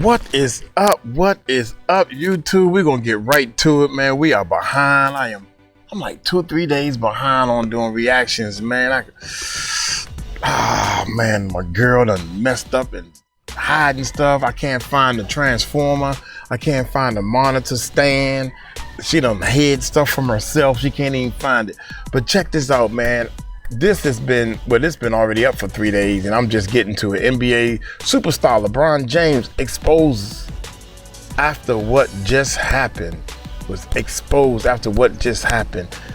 What is up? What is up, YouTube? We're gonna get right to it, man. We are behind. I'm like 2-3 days behind on doing reactions, man. Man, my girl done messed up and hiding stuff. I can't find the transformer. I can't find the monitor stand. She done hid stuff from herself. She can't even find it. But check this out, man. It's been already up for 3 days, and I'm just getting to it. NBA superstar LeBron James exposed after what just happened.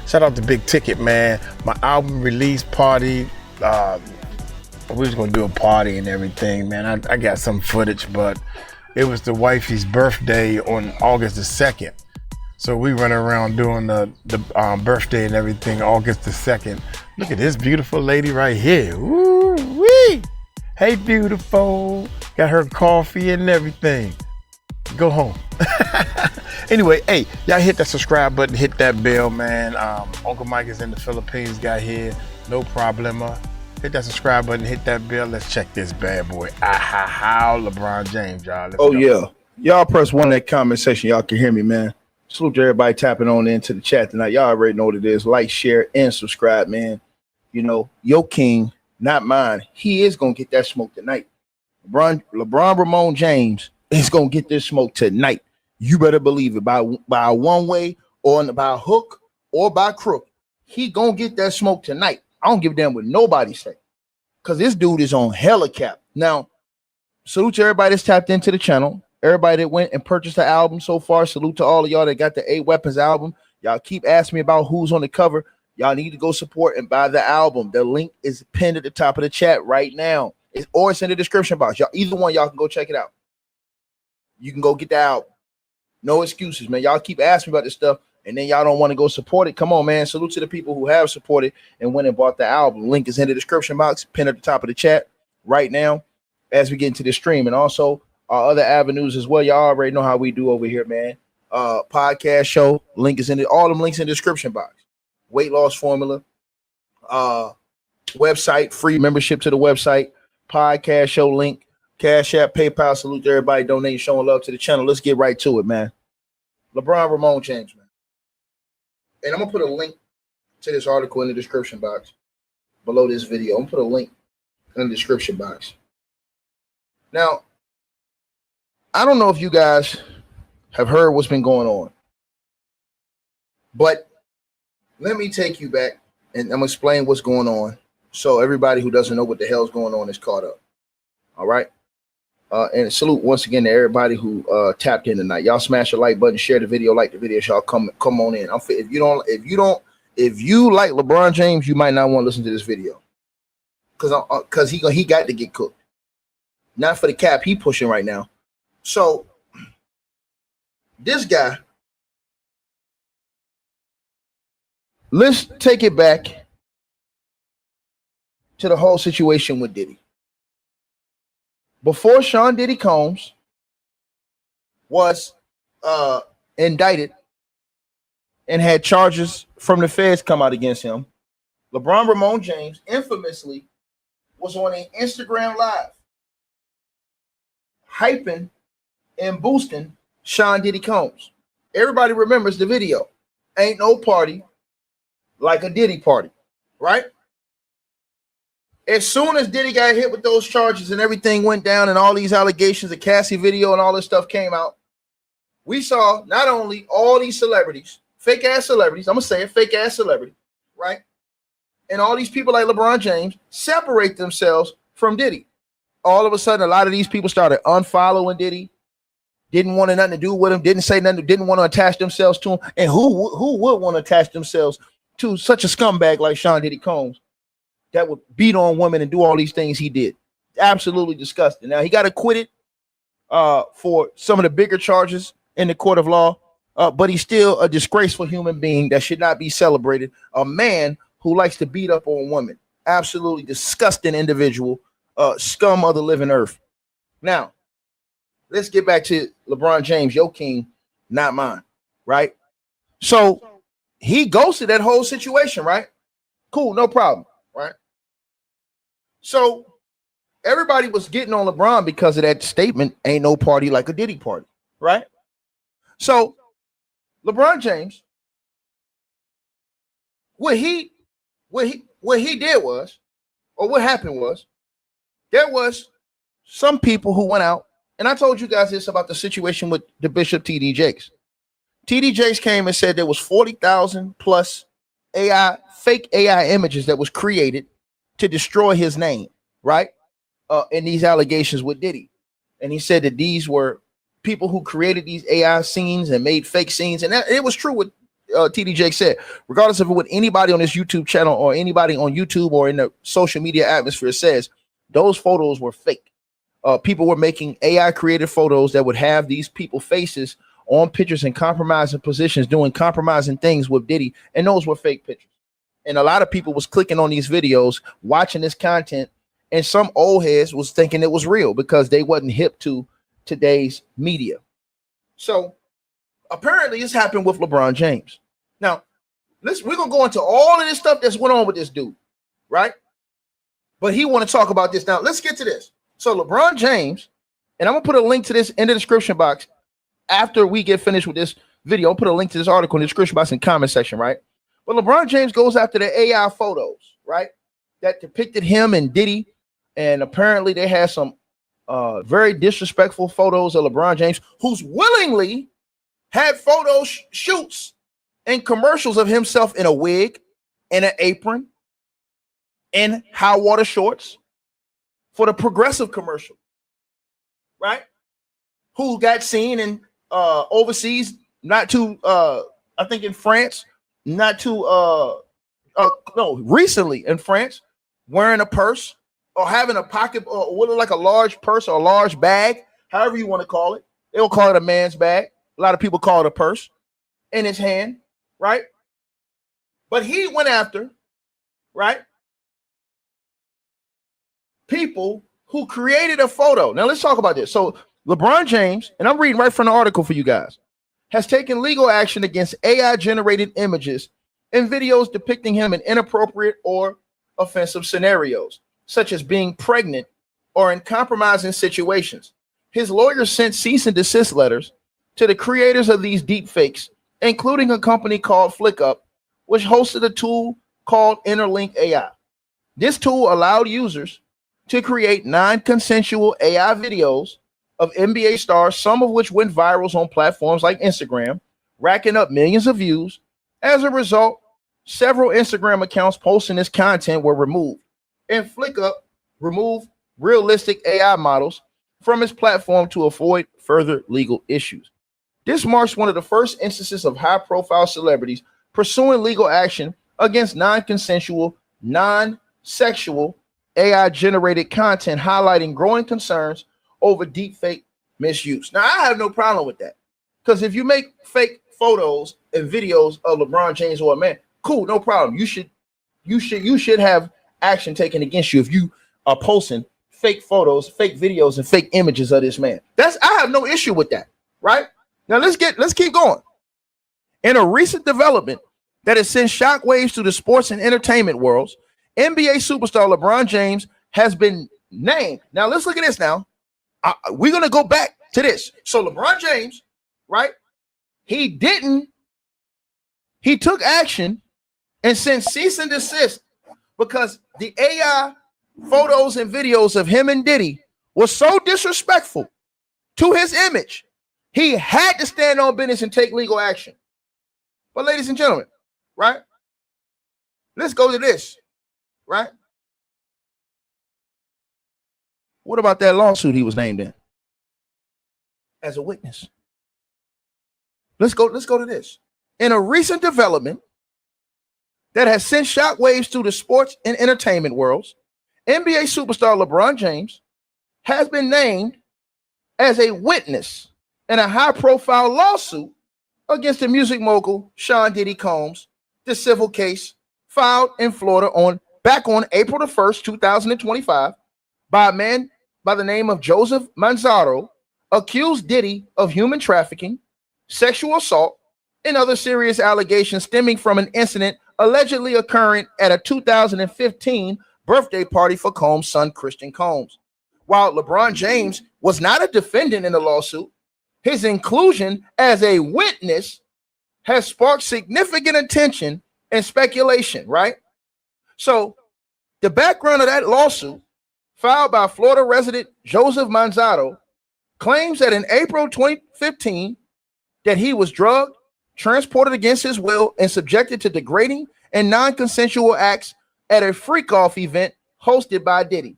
Shout out to Big Ticket, man. My album release party. We was gonna do a party and everything, man. I got some footage, but it was the wifey's birthday on August the 2nd. So we run around doing the birthday and everything, August the 2nd. Look at this beautiful lady right here. Woo-wee! Hey, beautiful. Got her coffee and everything. Go home. Anyway, hey, y'all hit that subscribe button, hit that bell, man. Uncle Mike is in the Philippines, got here. No problema. Hit that subscribe button, hit that bell. Let's check this bad boy. How LeBron James, y'all. Let's go. Yeah. Y'all press one in that comment section. Y'all can hear me, man. Salute to everybody tapping on into the chat tonight. Y'all already know what it is. Like, share, and subscribe, man. You know, your king, not mine. He is going to get that smoke tonight. LeBron Ramon James is going to get this smoke tonight. You better believe it. By one way or by hook or by crook. He going to get that smoke tonight. I don't give a damn what nobody say. Because this dude is on hella cap. Now, salute to everybody that's tapped into the channel. Everybody that went and purchased the album so far. Salute to all of y'all that got the 8 Weapons album. Y'all keep asking me about who's on the cover. Y'all need to go support and buy the album. The link is pinned at the top of the chat right now. Or it's in the description box. Y'all, either one, y'all can go check it out. You can go get the album. No excuses, man. Y'all keep asking me about this stuff, and then y'all don't want to go support it. Come on, man. Salute to the people who have supported and went and bought the album. Link is in the description box, pinned at the top of the chat right now as we get into the stream. And also our other avenues as well. Y'all already know how we do over here, man. Podcast show. Link is in all them links in the description box. Weight loss formula. Website, free membership to the website. Podcast show link. Cash App, PayPal. Salute to everybody donating, showing love to the channel. Let's get right to it, man. LeBron Ramon James, man. And I'm going to put a link to this article in the description box below this video. I'm going to put a link in the description box. Now, I don't know if you guys have heard what's been going on, but let me take you back and I'm going to explain what's going on so everybody who doesn't know what the hell's going on is caught up. All right? And salute once again to everybody who tapped in tonight. Y'all smash the like button, share the video, like the video. Y'all come on in. If you like LeBron James, you might not want to listen to this video because he got to get cooked. Not for the cap he pushing right now. So this guy, let's take it back to the whole situation with Diddy. Before Sean Diddy Combs was indicted and had charges from the feds come out against him, LeBron Ramon James infamously was on an Instagram Live hyping and boosting Sean Diddy Combs. Everybody remembers the video. Ain't no party like a Diddy party, right? As soon as Diddy got hit with those charges and everything went down and all these allegations, the Cassie video and all this stuff came out, we saw not only all these celebrities, fake-ass celebrities, I'm going to say it, fake-ass celebrity, right? And all these people like LeBron James separate themselves from Diddy. All of a sudden, a lot of these people started unfollowing Diddy, didn't want nothing to do with him, didn't say nothing, didn't want to attach themselves to him. And who would want to attach themselves to such a scumbag like Sean Diddy Combs that would beat on women and do all these things he did? Absolutely disgusting. Now, he got acquitted for some of the bigger charges in the court of law, but he's still a disgraceful human being that should not be celebrated. A man who likes to beat up on women. Absolutely disgusting individual, scum of the living earth. Now, let's get back to LeBron James, your king, not mine, right? So he ghosted that whole situation, right? Cool, no problem, right? So everybody was getting on LeBron because of that statement, ain't no party like a Diddy party, right? So LeBron James, what he did was, or what happened was, there was some people who went out, and I told you guys this about the situation with the Bishop TD Jakes. TD Jakes came and said there was 40,000 plus fake AI images that was created to destroy his name, right? In these allegations with Diddy. And he said that these were people who created these AI scenes and made fake scenes. And it was true what TD Jakes said, regardless of what anybody on this YouTube channel or anybody on YouTube or in the social media atmosphere says, those photos were fake. People were making AI created photos that would have these people faces on pictures in compromising positions, doing compromising things with Diddy. And those were fake pictures. And a lot of people was clicking on these videos, watching this content. And some old heads was thinking it was real because they wasn't hip to today's media. So apparently this happened with LeBron James. Now, we're going to go into all of this stuff that's went on with this dude, right? But he want to talk about this. Now, let's get to this. So LeBron James, and I'm going to put a link to this in the description box after we get finished with this video. I'll put a link to this article in the description box in the comment section, right? But LeBron James goes after the AI photos, right, that depicted him and Diddy. And apparently they had some very disrespectful photos of LeBron James, who's willingly had photo shoots and commercials of himself in a wig, in an apron, in high water shorts for the Progressive commercial, right? Who got seen in overseas, not too, I think in France, not too, recently in France, wearing a purse or having a pocket or what look like a large purse or a large bag, however you want to call it. They'll call it a man's bag. A lot of people call it a purse in his hand, right? But he went after, right, people who created a photo. Now let's talk about this. So LeBron James, and I'm reading right from the article for you guys, has taken legal action against AI generated images and videos depicting him in inappropriate or offensive scenarios, such as being pregnant or in compromising situations. His lawyers sent cease and desist letters to the creators of these deepfakes, including a company called FlickUp, which hosted a tool called Interlink AI. This tool allowed users to create non-consensual AI videos of NBA stars, some of which went viral on platforms like Instagram, racking up millions of views. As a result, several Instagram accounts posting this content were removed, and FlickUp removed realistic AI models from its platform to avoid further legal issues. This marks one of the first instances of high-profile celebrities pursuing legal action against non-consensual, non-sexual AI-generated content, highlighting growing concerns over deepfake misuse. Now, I have no problem with that, because if you make fake photos and videos of LeBron James or a man, cool, no problem. You should have action taken against you if you are posting fake photos, fake videos, and fake images of this man. I have no issue with that, right? Now let's keep going. In a recent development that has sent shockwaves through the sports and entertainment worlds, NBA superstar LeBron James has been named. Now let's look at this now. We're going to go back to this. So LeBron James, right? He took action and sent cease and desist because the AI photos and videos of him and Diddy were so disrespectful to his image. He had to stand on business and take legal action. But ladies and gentlemen, right? Let's go to this, right? What about that lawsuit he was named in as a witness? Let's go to this. In a recent development that has sent shockwaves through the sports and entertainment worlds, NBA superstar LeBron James has been named as a witness in a high-profile lawsuit against the music mogul Sean Diddy Combs, the civil case filed in Florida back on April the 1st, 2025, by a man by the name of Joseph Manzaro, accused Diddy of human trafficking, sexual assault, and other serious allegations stemming from an incident allegedly occurring at a 2015 birthday party for Combs' son, Christian Combs. While LeBron James was not a defendant in the lawsuit, his inclusion as a witness has sparked significant attention and speculation, right? So the background of that lawsuit, filed by Florida resident Joseph Manzano, claims that in April 2015 that he was drugged, transported against his will, and subjected to degrading and non-consensual acts at a freak-off event hosted by Diddy.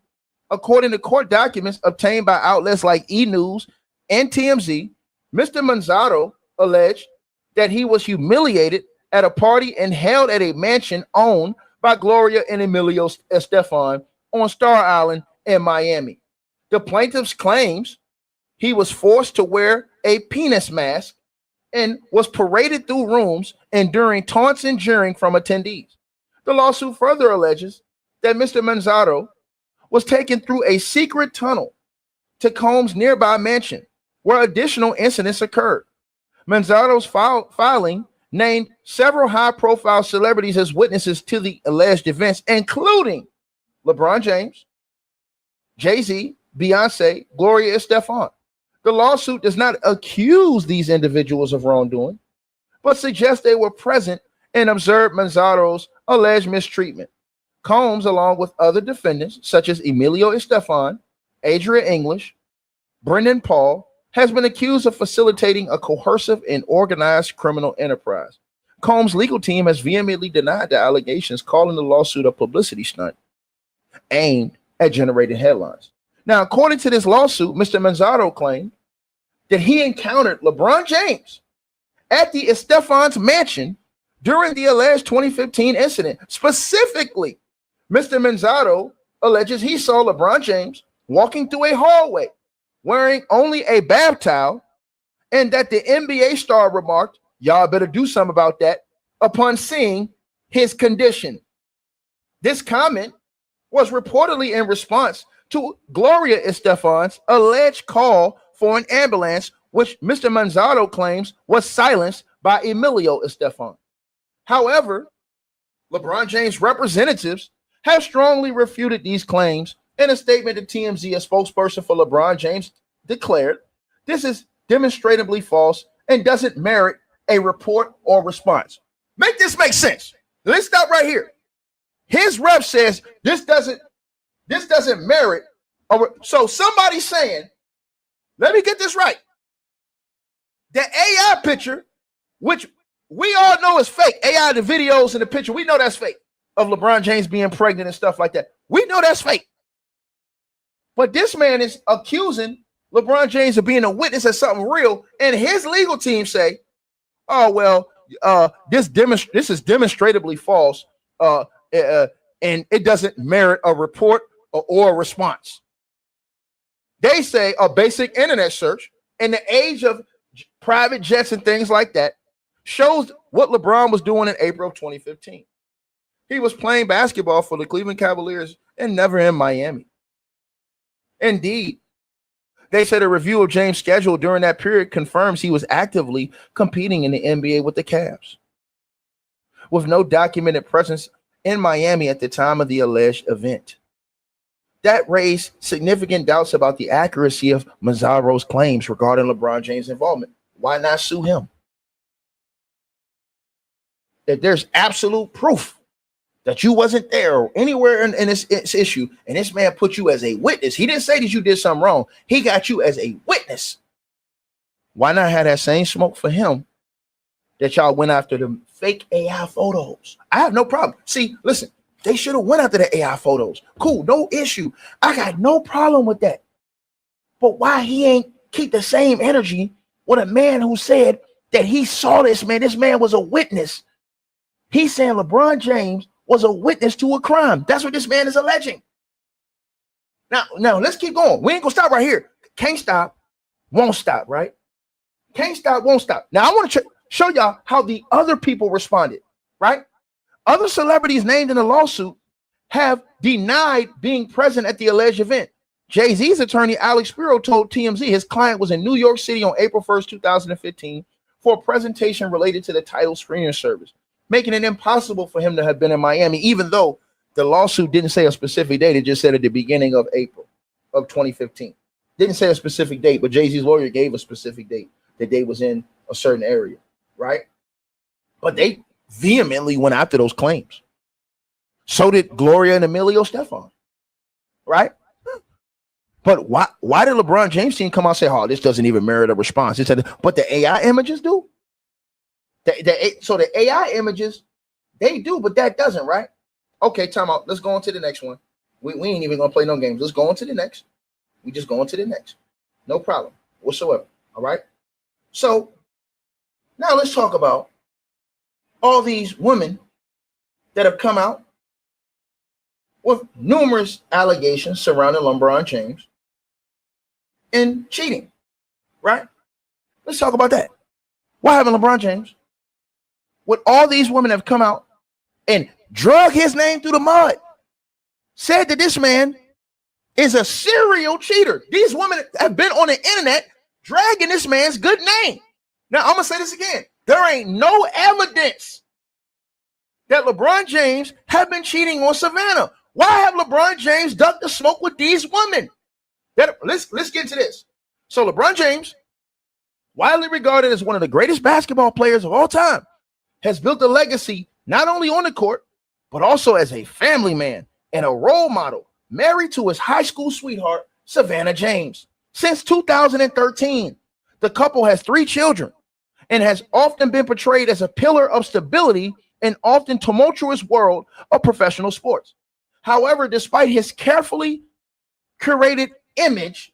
According to court documents obtained by outlets like E! News and TMZ, Mr. Manzano alleged that he was humiliated at a party and held at a mansion owned by Gloria and Emilio Estefan on Star Island in Miami. The plaintiff's claims he was forced to wear a penis mask and was paraded through rooms, enduring taunts and jeering from attendees. The lawsuit further alleges that Mr. Manzano was taken through a secret tunnel to Combs' nearby mansion, where additional incidents occurred. Manzano's filing named several high-profile celebrities as witnesses to the alleged events, including LeBron James, Jay-Z, Beyonce, Gloria Estefan. The lawsuit does not accuse these individuals of wrongdoing, but suggests they were present and observed Manzano's alleged mistreatment. Combs, along with other defendants such as Emilio Estefan, Adria English, Brendan Paul, has been accused of facilitating a coercive and organized criminal enterprise. Combs' legal team has vehemently denied the allegations, calling the lawsuit a publicity stunt aimed at generating headlines. Now, according to this lawsuit, Mr. Manzano claimed that he encountered LeBron James at the Estefan's mansion during the alleged 2015 incident. Specifically, Mr. Manzano alleges he saw LeBron James walking through a hallway wearing only a bath towel, and that the NBA star remarked, "Y'all better do something about that," upon seeing his condition. This comment was reportedly in response to Gloria Estefan's alleged call for an ambulance, which Mr. Manzano claims was silenced by Emilio Estefan. However, LeBron James representatives have strongly refuted these claims. In a statement to TMZ, a spokesperson for LeBron James declared, "This is demonstrably false and doesn't merit a report or response." Make this make sense. Let's stop right here. His rep says this doesn't merit. So somebody's saying, let me get this right. The AI picture, which we all know is fake, AI, the videos and the picture, we know that's fake, of LeBron James being pregnant and stuff like that. We know that's fake. But this man is accusing LeBron James of being a witness of something real, and his legal team say, "Oh well, this is demonstrably false, and it doesn't merit a report or a response." They say a basic internet search in the age of private jets and things like that shows what LeBron was doing in April of 2015. He was playing basketball for the Cleveland Cavaliers and never in Miami. Indeed, they said a review of James' schedule during that period confirms he was actively competing in the NBA with the Cavs, with no documented presence in Miami at the time of the alleged event. That raised significant doubts about the accuracy of Manzano's claims regarding LeBron James' involvement. Why not sue him? If there's absolute proof that you wasn't there or anywhere in this issue, and this man put you as a witness, he didn't say that you did something wrong. He got you as a witness. Why not have that same smoke for him that y'all went after the fake AI photos? I have no problem. See, listen, they should have went after the AI photos. Cool, no issue. I got no problem with that. But why he ain't keep the same energy with a man who said that he saw this man? This man was a witness. He's saying LeBron James was a witness to a crime. That's what this man is alleging. Now let's keep going. We ain't gonna stop right here. Can't stop, won't stop, right? Can't stop, won't stop. Now I want to show y'all how the other people responded, right? Other celebrities named in the lawsuit have denied being present at the alleged event. Jay-Z's attorney, Alex Spiro, told TMZ his client was in New York City on April 1st, 2015 for a presentation related to the title screening service, making it impossible for him to have been in Miami, even though the lawsuit didn't say a specific date. It just said at the beginning of April. of 2015. Didn't say a specific date, but Jay-Z's lawyer gave a specific date that they was in a certain area, right? But they vehemently went after those claims. So did Gloria and Emilio Stefan, right? But why did LeBron James team come out and say, oh, this doesn't even merit a response? It said, but the AI images do? So the AI images, they do, but that doesn't, right? Okay, time out. Let's go on to the next one. We ain't even going to play no games. Let's go on to the next. We just go on to the next. No problem whatsoever, all right? So now let's talk about all these women that have come out with numerous allegations surrounding LeBron James and cheating, right? Let's talk about that. What happened to LeBron James? With all these women have come out and drug his name through the mud, said that this man is a serial cheater. These women have been on the internet dragging this man's good name. Now, I'm going to say this again. There ain't no evidence that LeBron James have been cheating on Savannah. Why have LeBron James ducked the smoke with these women? Let's get into this. So LeBron James, widely regarded as one of the greatest basketball players of all time, has built a legacy not only on the court, but also as a family man and a role model, married to his high school sweetheart, Savannah James. Since 2013, the couple has 3 children and has often been portrayed as a pillar of stability in often tumultuous world of professional sports. However, despite his carefully curated image,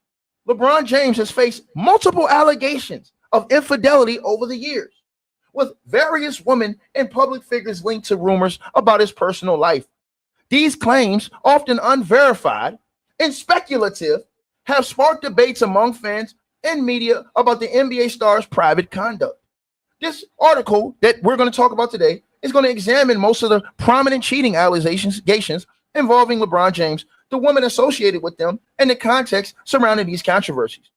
LeBron James has faced multiple allegations of infidelity over the years, with various women and public figures linked to rumors about his personal life. These claims, often unverified and speculative, have sparked debates among fans and media about the NBA star's private conduct. This article that we're going to talk about today is going to examine most of the prominent cheating allegations involving LeBron James, the women associated with them, and the context surrounding these controversies.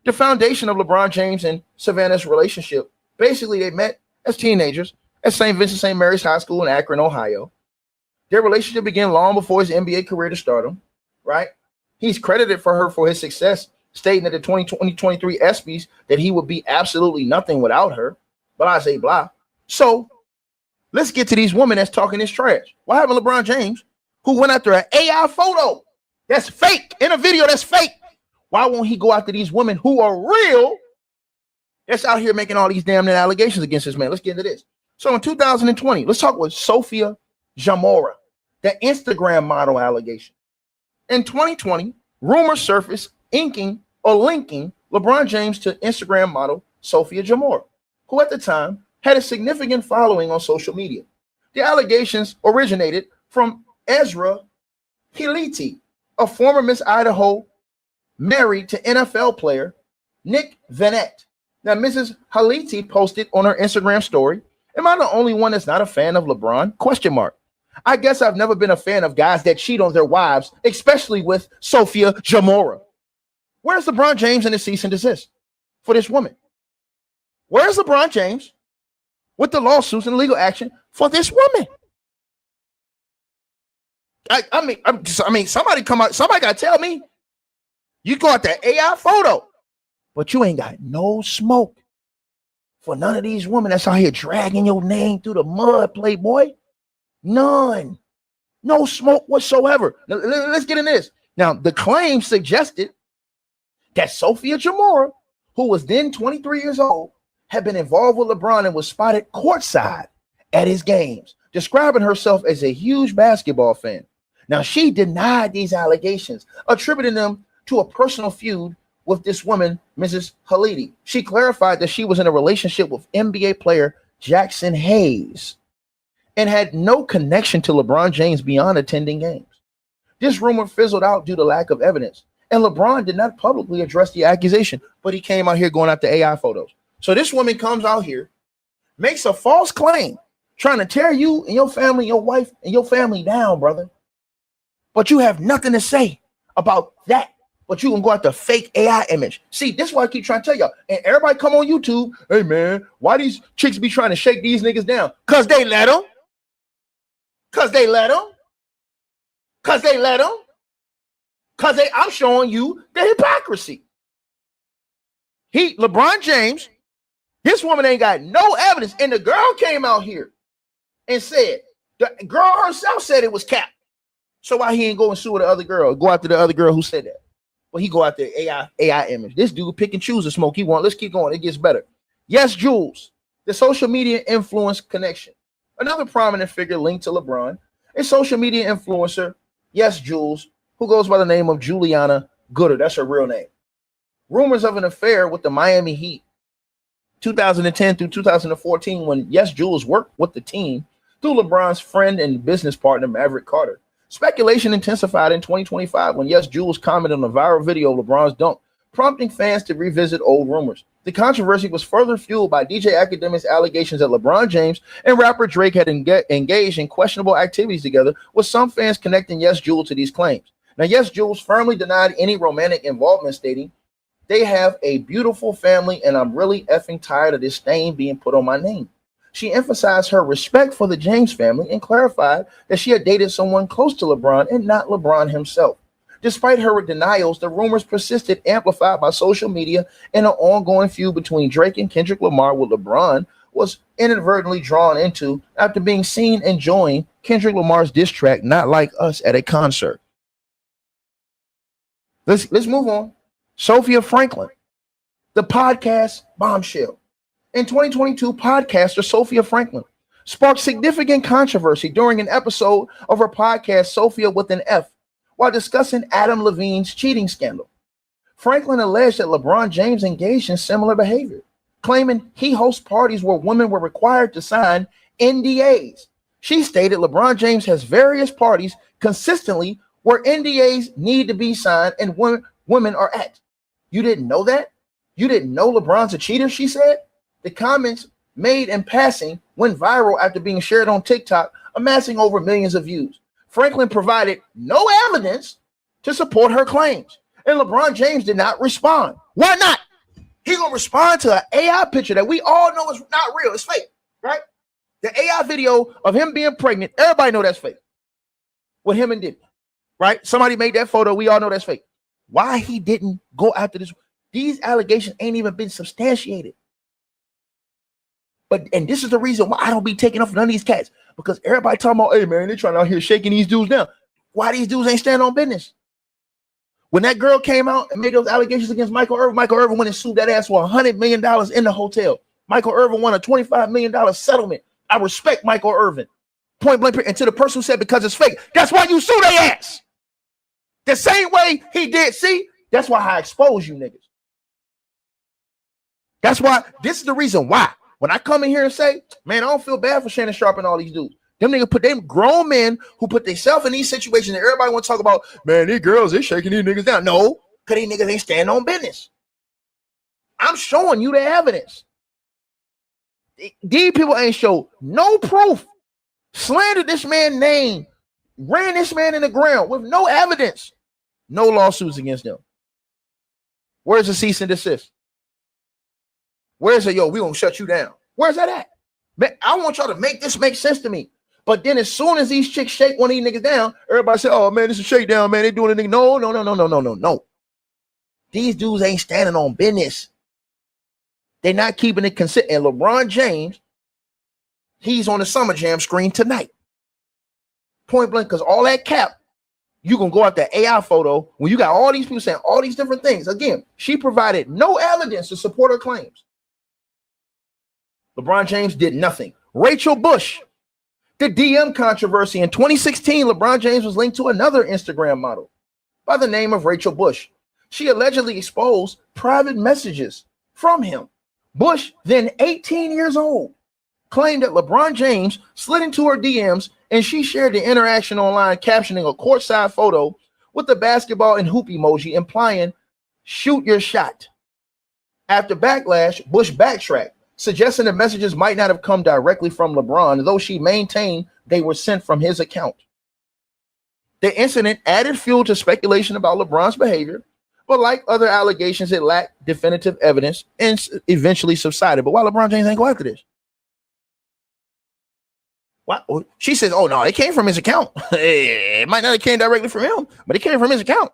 The foundation of LeBron James and Savannah's relationship, basically they met as teenagers at St. Vincent St. Mary's High School in Akron, Ohio. Their relationship began long before his NBA career to stardom, right? He's credited for her for his success, stating at the 2023 ESPYs that he would be absolutely nothing without her. Blah, say blah. So let's get to these women that's talking this trash. What happened to LeBron James, who went after an AI photo that's fake, in a video that's fake? Why won't he go after these women who are real that's out here making all these damn allegations against this man? Let's get into this. So in 2020, let's talk with Sophia Jamora, the Instagram model allegation. In 2020, rumors surfaced linking LeBron James to Instagram model Sophia Jamora, who at the time had a significant following on social media. The allegations originated from Ezra Hiliti, a former Miss Idaho married to NFL player Nick Vanette. Now, Mrs. Haliti posted on her Instagram story, "Am I the only one that's not a fan of LeBron? Question mark. I guess I've never been a fan of guys that cheat on their wives, especially with Sophia Jamora." Where's LeBron James in the cease and desist for this woman? Where's LeBron James with the lawsuits and legal action for this woman? I mean, somebody come out, somebody got to tell me. You got the AI photo, but you ain't got no smoke for none of these women that's out here dragging your name through the mud, Playboy. None. No smoke whatsoever. Now, let's get in this. Now, the claim suggested that Sophia Jamora, who was then 23 years old, had been involved with LeBron and was spotted courtside at his games, describing herself as a huge basketball fan. Now, she denied these allegations, attributing them to a personal feud with this woman, Mrs. Haliti. She clarified that she was in a relationship with NBA player Jackson Hayes and had no connection to LeBron James beyond attending games. This rumor fizzled out due to lack of evidence, and LeBron did not publicly address the accusation, but he came out here going after AI photos. So this woman comes out here, makes a false claim, trying to tear you and your family, your wife and your family down, brother. But you have nothing to say about that. But you can go after fake AI image. See, this is why I keep trying to tell y'all. And everybody come on YouTube, hey man, why these chicks be trying to shake these niggas down? Because they let them. Because they let them. Because they let them. Because I'm showing you the hypocrisy. LeBron James, this woman ain't got no evidence. And the girl came out here and said, the girl herself said it was cap. So why he ain't go and sue the other girl? Go after the other girl who said that. Well, he go after AI image. This dude pick and choose the smoke he want. Let's keep going. It gets better. Yes, Jules, the social media influence connection. Another prominent figure linked to LeBron, a social media influencer, Yes, Jules, who goes by the name of Juliana Gooder. That's her real name. Rumors of an affair with the Miami Heat, 2010 through 2014, when Yes, Jules worked with the team through LeBron's friend and business partner, Maverick Carter. Speculation intensified in 2025 when Yes, Jules commented on a viral video of LeBron's dunk, prompting fans to revisit old rumors. The controversy was further fueled by DJ Academic's allegations that LeBron James and rapper Drake had engaged in questionable activities together, with some fans connecting Yes, Jules to these claims. Now, Yes, Jules firmly denied any romantic involvement, stating, "They have a beautiful family, and I'm really effing tired of this stain being put on my name." She emphasized her respect for the James family and clarified that she had dated someone close to LeBron and not LeBron himself. Despite her denials, the rumors persisted, amplified by social media, and an ongoing feud between Drake and Kendrick Lamar, with LeBron was inadvertently drawn into after being seen enjoying Kendrick Lamar's diss track, Not Like Us, at a concert. Let's move on. Sophia Franklin, the podcast bombshell. In 2022, podcaster Sophia Franklin sparked significant controversy during an episode of her podcast, Sophia with an F, while discussing Adam Levine's cheating scandal. Franklin alleged that LeBron James engaged in similar behavior, claiming he hosts parties where women were required to sign NDAs. She stated LeBron James has various parties consistently where NDAs need to be signed and women are at. You didn't know that? You didn't know LeBron's a cheater, she said? The comments made in passing went viral after being shared on TikTok, amassing over millions of views. Franklin provided no evidence to support her claims, and LeBron James did not respond. Why not? He gonna respond to an AI picture that we all know is not real. It's fake, right? The AI video of him being pregnant, everybody know that's fake. With him and Diddy, right? Somebody made that photo. We all know that's fake. Why he didn't go after this? These allegations ain't even been substantiated. And this is the reason why I don't be taking off none of these cats, because everybody talking about, hey man, they trying out here shaking these dudes down. Why these dudes ain't standing on business? When that girl came out and made those allegations against Michael Irvin went and sued that ass for $100 million in the hotel. Michael Irvin won a $25 million settlement. I respect Michael Irvin. Point blank. And to the person who said because it's fake, that's why you sue their ass. The same way he did. See, that's why I expose you niggas. That's why, this is the reason why. When I come in here and say, man, I don't feel bad for Shannon Sharp and all these dudes. Them niggas put them grown men who put themselves in these situations that everybody want to talk about, man, these girls, they shaking these niggas down. No, because these niggas ain't standing on business. I'm showing you the evidence. These people ain't show no proof. Slandered this man's name, ran this man in the ground with no evidence. No lawsuits against them. Where's the cease and desist? Where's it? Yo, we gonna shut you down. Where's that at? Man, I want y'all to make this make sense to me. But then as soon as these chicks shake one of these niggas down, everybody say, oh man, this is a shakedown, man. They doing anything. No. These dudes ain't standing on business. They're not keeping it consistent. And LeBron James, he's on the Summer Jam screen tonight. Point blank, because all that cap, you gonna go out that AI photo when you got all these people saying all these different things. Again, she provided no evidence to support her claims. LeBron James did nothing. Rachel Bush, the DM controversy. In 2016, LeBron James was linked to another Instagram model by the name of Rachel Bush. She allegedly exposed private messages from him. Bush, then 18 years old, claimed that LeBron James slid into her DMs and she shared the interaction online, captioning a courtside photo with the basketball and hoop emoji, implying shoot your shot. After backlash, Bush backtracked, suggesting the messages might not have come directly from LeBron, though she maintained they were sent from his account. The incident added fuel to speculation about LeBron's behavior, but like other allegations, it lacked definitive evidence and eventually subsided. But why LeBron James ain't go after this? What? She says, oh no, it came from his account. It might not have came directly from him, but it came from his account.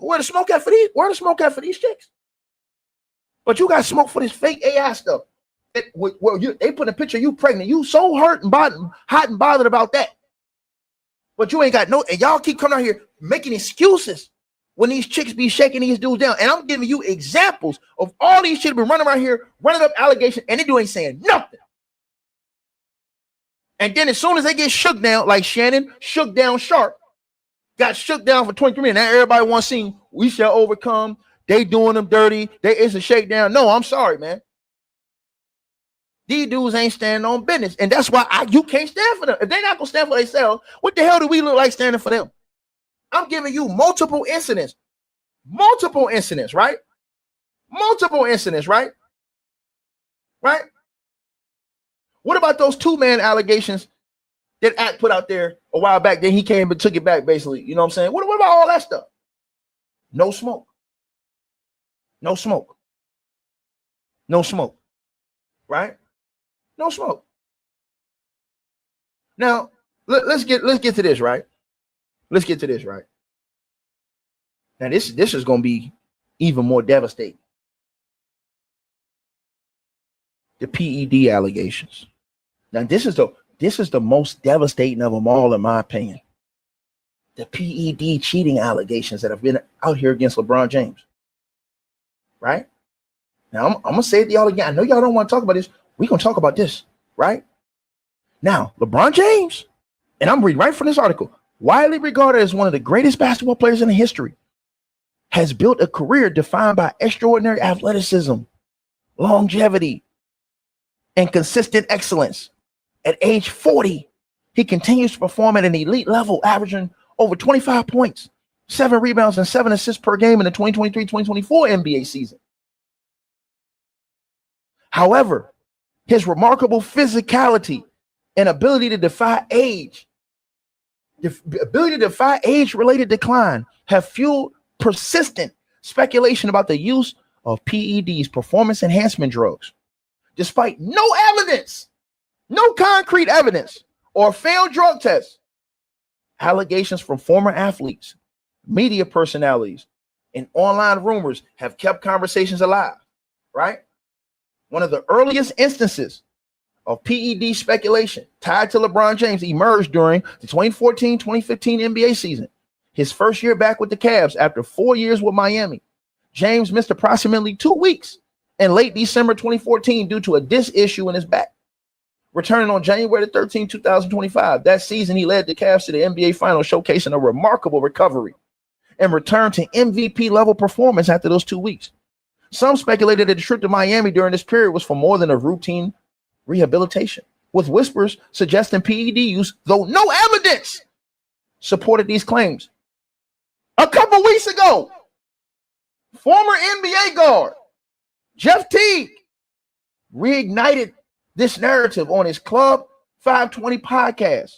Where the smoke at for these? Where the smoke at for these chicks? But you got smoke for this fake AI stuff. They put a picture of you pregnant. You so hot and bothered about that. But you ain't got no, and y'all keep coming out here making excuses when these chicks be shaking these dudes down. And I'm giving you examples of all these chicks been running around here, running up allegations, and they ain't saying nothing. And then as soon as they get shook down, like Shannon shook down Sharp, got shook down for 23 minutes. Now everybody wants to see we shall overcome. They doing them dirty. It's a shakedown. No, I'm sorry, man. These dudes ain't standing on business. And that's why you can't stand for them. If they're not going to stand for themselves, what the hell do we look like standing for them? I'm giving you multiple incidents. Multiple incidents, right? Multiple incidents, right? Right? What about those 2-man allegations that Act put out there a while back? Then he came and took it back, basically. You know what I'm saying? What about all that stuff? No smoke. No smoke. No smoke. Right? No smoke. Now, let's get to this, right? Let's get to this, right? Now, this is going to be even more devastating. The PED allegations. Now, this is the most devastating of them all, in my opinion. The PED cheating allegations that have been out here against LeBron James. Right? Now, I'm going to say it to y'all again. I know y'all don't want to talk about this. We're going to talk about this, right? Now, LeBron James, and I'm reading right from this article, widely regarded as one of the greatest basketball players in history, has built a career defined by extraordinary athleticism, longevity, and consistent excellence. At age 40, he continues to perform at an elite level, averaging over 25 points, 7 rebounds, and 7 assists per game in the 2023-2024 NBA season. However, his remarkable physicality and ability to defy age-related decline have fueled persistent speculation about the use of PEDs, performance enhancement drugs, despite no evidence, no concrete evidence, or failed drug tests. Allegations from former athletes, media personalities, and online rumors have kept conversations alive, right? One of the earliest instances of PED speculation tied to LeBron James emerged during the 2014-2015 NBA season. His first year back with the Cavs after 4 years with Miami. James missed approximately 2 weeks in late December 2014 due to a disc issue in his back. Returning on January 13, 2025, that season he led the Cavs to the NBA Finals, showcasing a remarkable recovery and returned to MVP level performance after those 2 weeks. Some speculated that the trip to Miami during this period was for more than a routine rehabilitation, with whispers suggesting PED use, though no evidence supported these claims. A couple weeks ago, former NBA guard Jeff Teague reignited this narrative on his Club 520 podcast.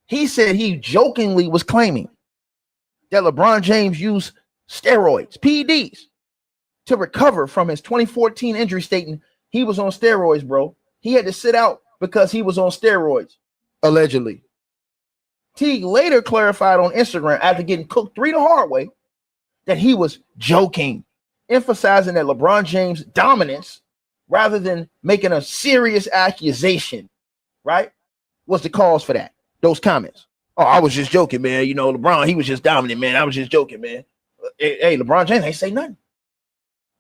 He said he jokingly was claiming that LeBron James used steroids, PEDs, to recover from his 2014 injury, stating he was on steroids, bro. He had to sit out because he was on steroids, allegedly. Teague later clarified on Instagram after getting cooked 3 the hard way that he was joking, emphasizing that LeBron James' dominance rather than making a serious accusation, right, was the cause for that, those comments. Oh, I was just joking, man. You know, LeBron, he was just dominant, man. I was just joking, man. Hey, LeBron James ain't say nothing.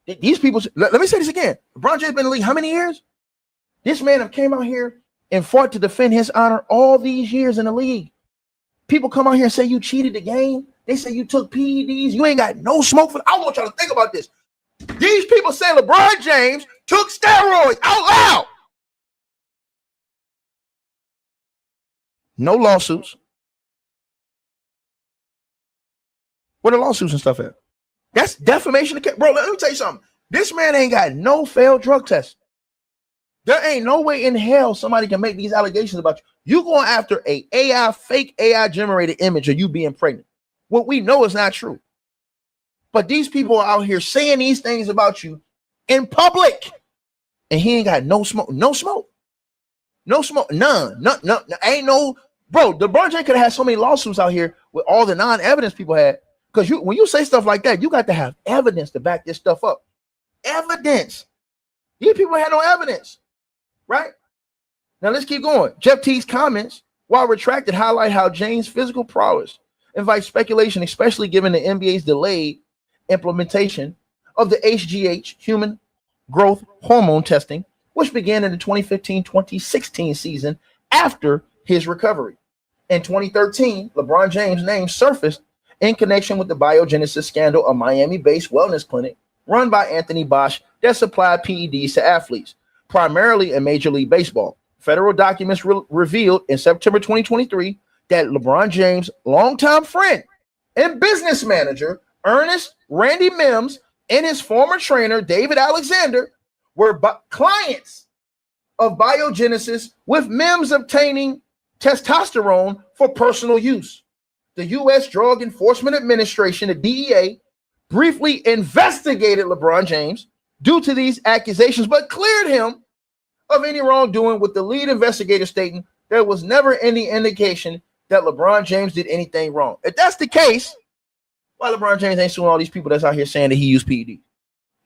These people, let me say this again. LeBron James been in the league how many years? This man have came out here and fought to defend his honor all these years in the league. People come out here and say you cheated the game. They say you took PEDs. You ain't got no smoke for. I want y'all to think about this. These people say LeBron James took steroids out loud. No lawsuits. Where the lawsuits and stuff at? That's defamation. Bro, let me tell you something. This man ain't got no failed drug test. There ain't no way in hell somebody can make these allegations about you. You going after a fake AI generated image of you being pregnant. What we know is not true. But these people are out here saying these things about you in public. And he ain't got no smoke. No smoke. No smoke. None. Ain't no. Bro, LeBron James could have had so many lawsuits out here with all the non-evidence people had. Because when you say stuff like that, you got to have evidence to back this stuff up. Evidence. These people had no evidence, right? Now let's keep going. Jeff Teague's comments, while retracted, highlight how James' physical prowess invites speculation, especially given the NBA's delayed implementation of the HGH, human growth hormone testing, which began in the 2015-2016 season after his recovery. In 2013, LeBron James' name surfaced in connection with the biogenesis scandal, a Miami-based wellness clinic run by Anthony Bosch that supplied PEDs to athletes, primarily in Major League Baseball. Federal documents revealed in September 2023 that LeBron James' longtime friend and business manager, Ernest Randy Mims, and his former trainer, David Alexander, were clients of biogenesis, with Mims obtaining testosterone for personal use. The U.S. Drug Enforcement Administration, the DEA, briefly investigated LeBron James due to these accusations, but cleared him of any wrongdoing, with the lead investigator stating there was never any indication that LeBron James did anything wrong. If that's the case, why LeBron James ain't suing all these people that's out here saying that he used PED?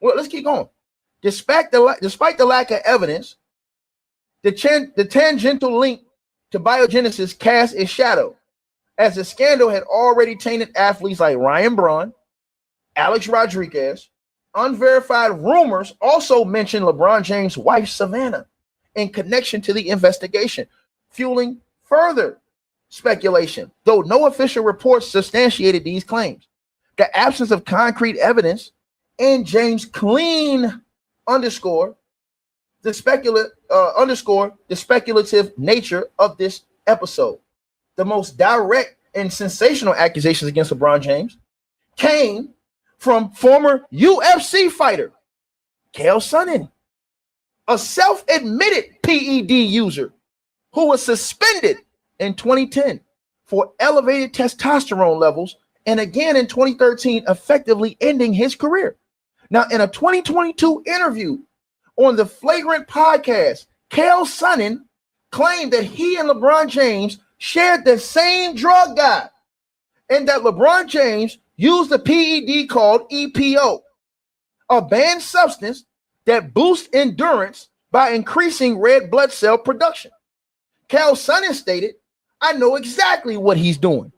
Well, let's keep going. Despite the lack of evidence, the tangential link to biogenesis cast its shadow, as the scandal had already tainted athletes like Ryan Braun, Alex Rodriguez. Unverified rumors also mentioned LeBron James' wife, Savannah, in connection to the investigation, fueling further speculation, though no official reports substantiated these claims. The absence of concrete evidence and James' clean underscore the speculative nature of this episode. The most direct and sensational accusations against LeBron James came from former UFC fighter Chael Sonnen, a self-admitted PED user who was suspended in 2010 for elevated testosterone levels, and again in 2013, effectively ending his career. Now, in a 2022 interview on the Flagrant podcast, Chael Sonnen claimed that he and LeBron James shared the same drug guide, and that LeBron James used a PED called EPO, a banned substance that boosts endurance by increasing red blood cell production. Chael Sonnen stated, "I know exactly what he's doing.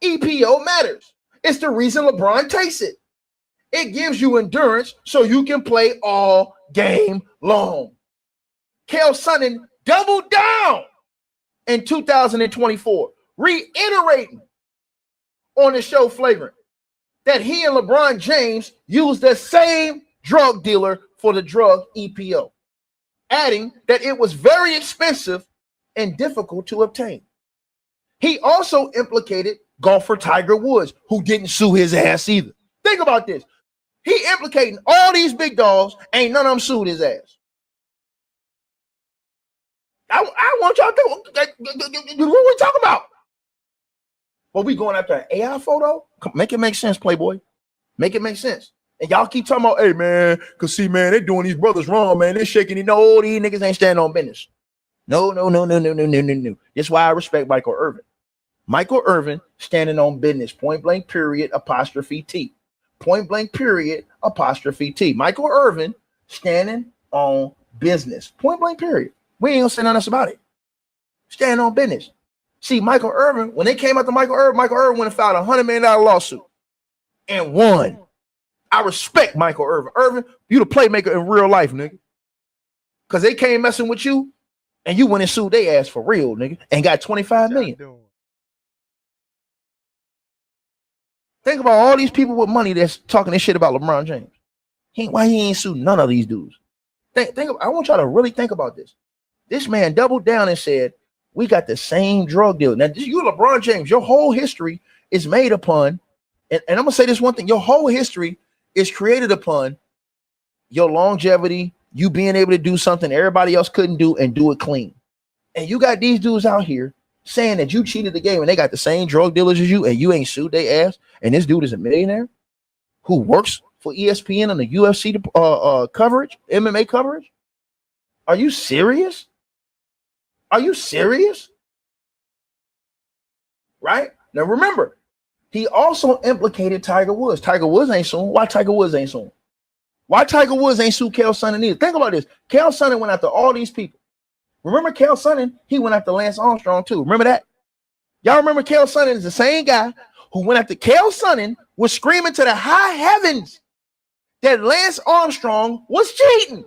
EPO matters. It's the reason LeBron takes it. It gives you endurance so you can play all game long." Chael Sonnen doubled down in 2024, reiterating on the show Flagrant that he and LeBron James used the same drug dealer for the drug EPO, adding that it was very expensive and difficult to obtain. He also implicated golfer Tiger Woods, who didn't sue his ass either. Think about this. He implicating all these big dogs, ain't none of them sued his ass. I want y'all to what we talking about. Well, we going after an AI photo? Make it make sense, Playboy. Make it make sense. And y'all keep talking about, hey, man, because see, man, they doing these brothers wrong, man. They're shaking it. No, these niggas ain't standing on business. No. That's why I respect Michael Irvin. Michael Irvin standing on business, point blank, period, apostrophe T. Point blank, period, apostrophe T. Michael Irvin standing on business, point blank, period. We ain't gonna say nothing else about it. Standing on business. See, Michael Irvin, when they came out to Michael Irvin went and filed $100 million lawsuit and won. I respect Michael Irvin. Irvin, you the playmaker in real life, nigga. Because they came messing with you and you went and sued their ass for real, nigga, and got $25 million. Think about all these people with money that's talking this shit about LeBron James. Why he ain't sued none of these dudes? I want y'all to really think about this. This man doubled down and said, we got the same drug deal. Now, you LeBron James, your whole history is made upon, and I'm going to say this one thing, your whole history is created upon your longevity, you being able to do something everybody else couldn't do and do it clean. And you got these dudes out here saying that you cheated the game and they got the same drug dealers as you and you ain't sued their ass, and this dude is a millionaire who works for ESPN on the UFC coverage, MMA coverage? Are you serious? Are you serious? Right? Now remember, He also implicated Tiger Woods. Tiger Woods ain't suing. Why Tiger Woods ain't suing? Why Tiger Woods ain't sued Cael Sonnen either? Think about this. Cael Sonnen went after all these people. Remember Cael Sonnen? He went after Lance Armstrong too. Remember that? Y'all remember Cael Sonnen is the same guy who went after Cael Sonnen, was screaming to the high heavens that Lance Armstrong was cheating.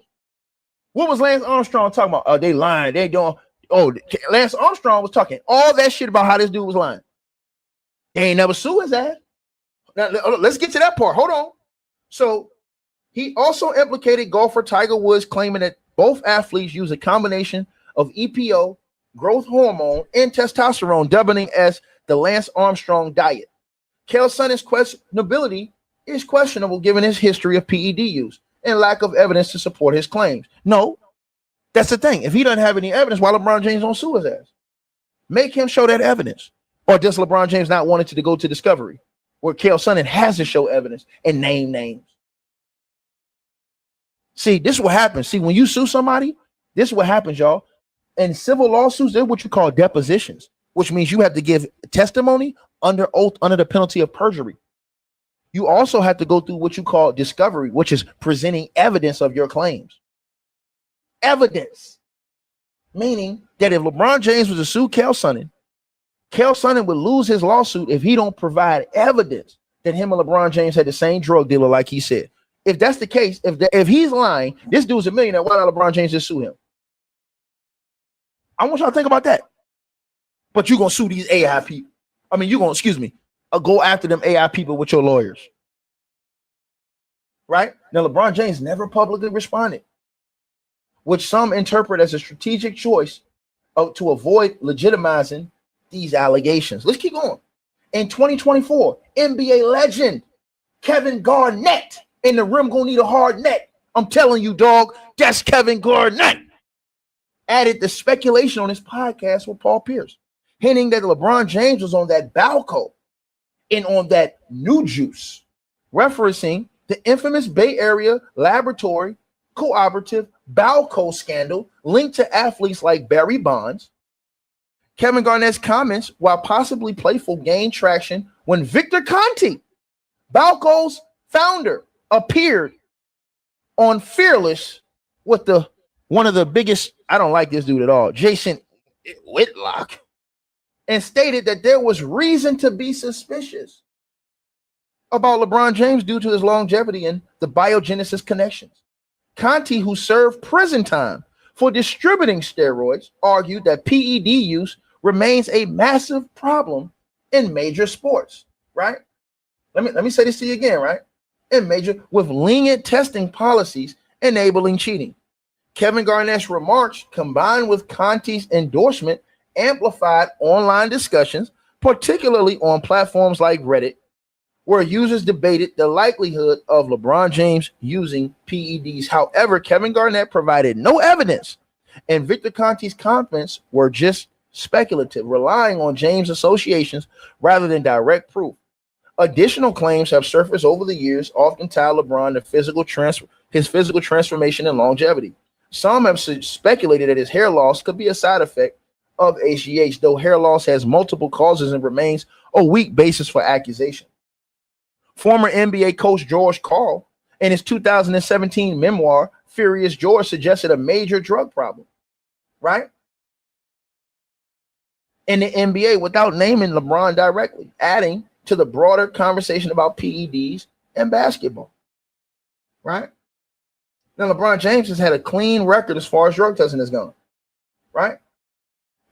What was Lance Armstrong talking about? Oh, they lying. They doing. Oh, Lance Armstrong was talking all that shit about how this dude was lying. They ain't never sue his ass. Now, let's get to that part. Hold on. So he also implicated golfer Tiger Woods, claiming that both athletes use a combination of EPO, growth hormone, and testosterone, dubbing as the Lance Armstrong diet. Cael Sonnen's questionability is questionable given his history of PED use and lack of evidence to support his claims. No, that's the thing. If he doesn't have any evidence, why LeBron James don't sue his ass? Make him show that evidence. Or does LeBron James not want it to go to discovery, where Cael Sonnen has to show evidence and name names? See, this is what happens. See, when you sue somebody, this is what happens, y'all. In civil lawsuits, they're what you call depositions, which means you have to give testimony under oath under the penalty of perjury. You also have to go through what you call discovery, which is presenting evidence of your claims. Evidence. Meaning that if LeBron James was to sue Cael Sonnen would lose his lawsuit if he don't provide evidence that him and LeBron James had the same drug dealer, like he said. If that's the case, if he's lying, this dude's a millionaire, why not LeBron James just sue him? I want y'all to think about that. But you're going to sue these AI people. I mean, you're going to, go after them AI people with your lawyers. Right? Now, LeBron James never publicly responded, which some interpret as a strategic choice to avoid legitimizing these allegations. Let's keep going. In 2024, NBA legend Kevin Garnett, and the rim gonna need a hard net. I'm telling you, dog, that's Kevin Garnett. Added the speculation on his podcast with Paul Pierce, hinting that LeBron James was on that Balco and on that new juice, referencing the infamous Bay Area laboratory cooperative Balco scandal linked to athletes like Barry Bonds. Kevin Garnett's comments, while possibly playful, gained traction when Victor Conte, Balco's founder, appeared on Fearless with one of the biggest, I don't like this dude at all, Jason Whitlock, and stated that there was reason to be suspicious about LeBron James due to his longevity and the biogenesis connections. Conte, who served prison time for distributing steroids, argued that PED use remains a massive problem in major sports, right? Let me say this to you again, right? In major, with lenient testing policies enabling cheating. Kevin Garnett's remarks, combined with Conte's endorsement, amplified online discussions, particularly on platforms like Reddit, where users debated the likelihood of LeBron James using PEDs. However, Kevin Garnett provided no evidence, and Victor Conte's comments were just speculative, relying on James' associations rather than direct proof. Additional claims have surfaced over the years, often tie LeBron to his physical transformation and longevity. Some have speculated that his hair loss could be a side effect of HGH, though hair loss has multiple causes and remains a weak basis for accusation. Former NBA coach George Karl, in his 2017 memoir, Furious George, suggested a major drug problem, right? In the NBA without naming LeBron directly, adding to the broader conversation about PEDs and basketball, right? Now, LeBron James has had a clean record as far as drug testing is gone, right?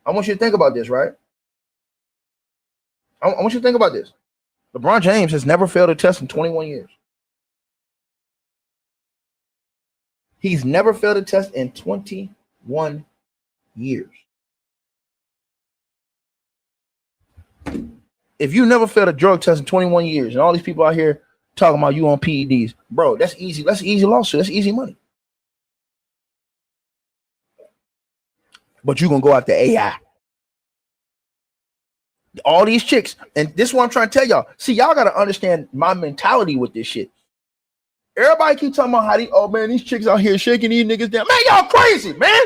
I want you to think about this, right? I want you to think about this. LeBron James has never failed a test in 21 years. He's never failed a test in 21 years. If you never failed a drug test in 21 years, and all these people out here talking about you on PEDs, bro, that's easy. That's an easy lawsuit. That's easy money. But you're going to go after AI. All these chicks, and this is what I'm trying to tell y'all. See, y'all got to understand my mentality with this shit. Everybody keep talking about how these chicks out here shaking these niggas down. Man, y'all crazy, man.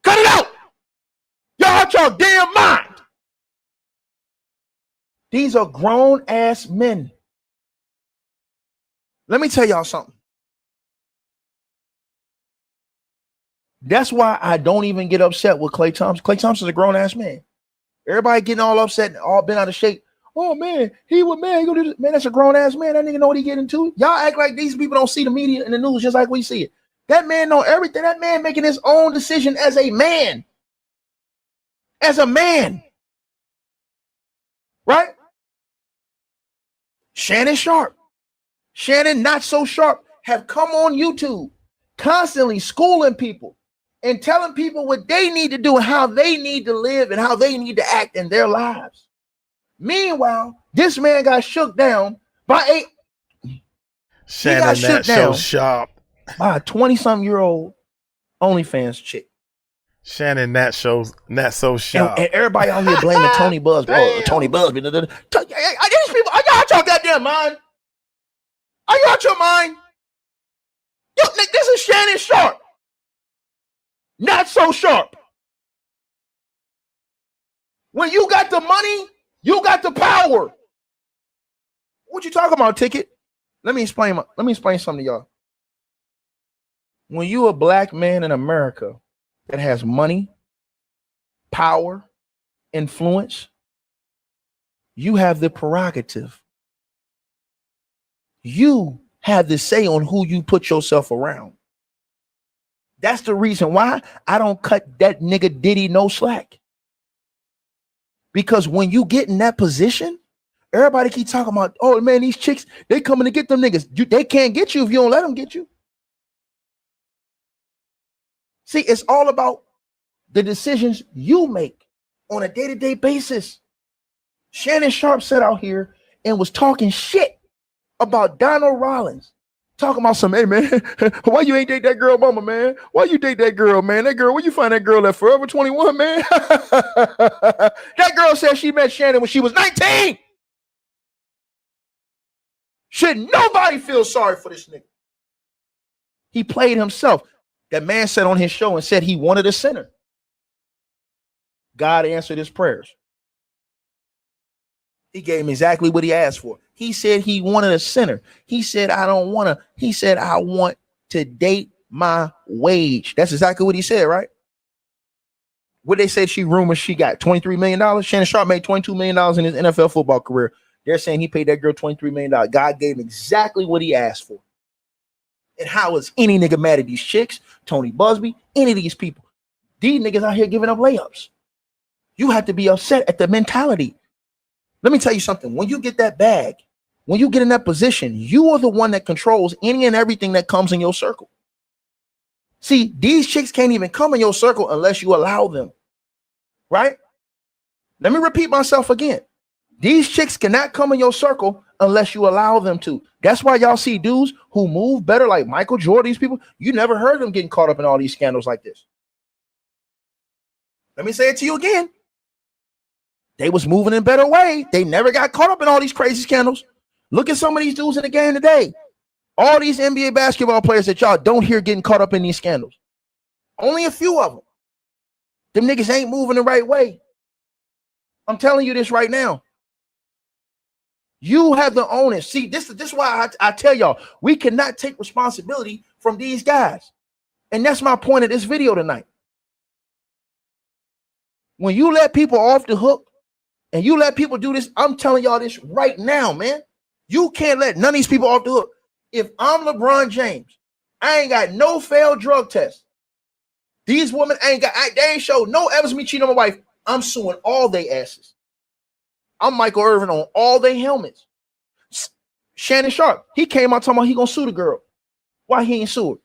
Cut it out. Y'all out your damn mind. These are grown ass men. Let me tell y'all something. That's why I don't even get upset with Klay Thompson. Klay Thompson's a grown ass man. Everybody getting all upset and all bent out of shape. Oh man, he gonna do this. Man, that's a grown ass man. That nigga know what he getting into. Y'all act like these people don't see the media and the news just like we see it. That man know everything. That man making his own decision as a man. As a man. Right? Shannon Sharp. Shannon Not So Sharp have come on YouTube constantly schooling people and telling people what they need to do and how they need to live and how they need to act in their lives. Meanwhile, this man got shook down by Shannon Not So Sharp by a 20-something-year-old OnlyFans chick. Shannon Not So Sharp. And everybody out here blaming Tony Busby. Oh, Tony Busby. These people, are y'all out your goddamn mind? Are you out your mind? Yo, this is Shannon Sharp. Not So Sharp. When you got the money, you got the power. What you talking about, Ticket? Let me explain something to y'all. When you a black man in America that has money, power, influence, you have the prerogative. You have the say on who you put yourself around. That's the reason why I don't cut that nigga Diddy no slack. Because when you get in that position, everybody keep talking about, oh man, these chicks, they coming to get them niggas. They can't get you if you don't let them get you. See, it's all about the decisions you make on a day-to-day basis. Shannon Sharp sat out here and was talking shit about Donald Rollins, talking about some, hey man, why you ain't date that girl mama, man? Why you date that girl, man? That girl, where you find that girl at Forever 21, man? That girl said she met Shannon when she was 19. Should nobody feel sorry for this nigga? He played himself. That man sat on his show and said he wanted a sinner. God answered his prayers. He gave him exactly what he asked for. He said he wanted a sinner. He said, I want to date my wage. That's exactly what he said, right? What they said she rumored she got $23 million. Shannon Sharp made $22 million in his NFL football career. They're saying he paid that girl $23 million. God gave him exactly what he asked for. And how is any nigga mad at these chicks, Tony Busby, any of these people? These niggas out here giving up layups. You have to be upset at the mentality. Let me tell you something. When you get that bag, when you get in that position, you are the one that controls any and everything that comes in your circle. See, these chicks can't even come in your circle unless you allow them. Right? Let me repeat myself again. These chicks cannot come in your circle unless you allow them to. That's why y'all see dudes who move better, like Michael Jordan, these people, you never heard them getting caught up in all these scandals like this. Let me say it to you again. They was moving in a better way. They never got caught up in all these crazy scandals. Look at some of these dudes in the game today. All these NBA basketball players that y'all don't hear getting caught up in these scandals. Only a few of them. Them niggas ain't moving the right way. I'm telling you this right now. You have the onus. See, this is why I tell y'all, we cannot take responsibility from these guys. And that's my point of this video tonight. When you let people off the hook and you let people do this, I'm telling y'all this right now, man. You can't let none of these people off the hook. If I'm LeBron James, I ain't got no failed drug test. These women they ain't showed no evidence of me cheating on my wife. I'm suing all they asses. I'm Michael Irvin on all their helmets. Shannon Sharp, he came out talking about he gonna sue the girl. Why he ain't sue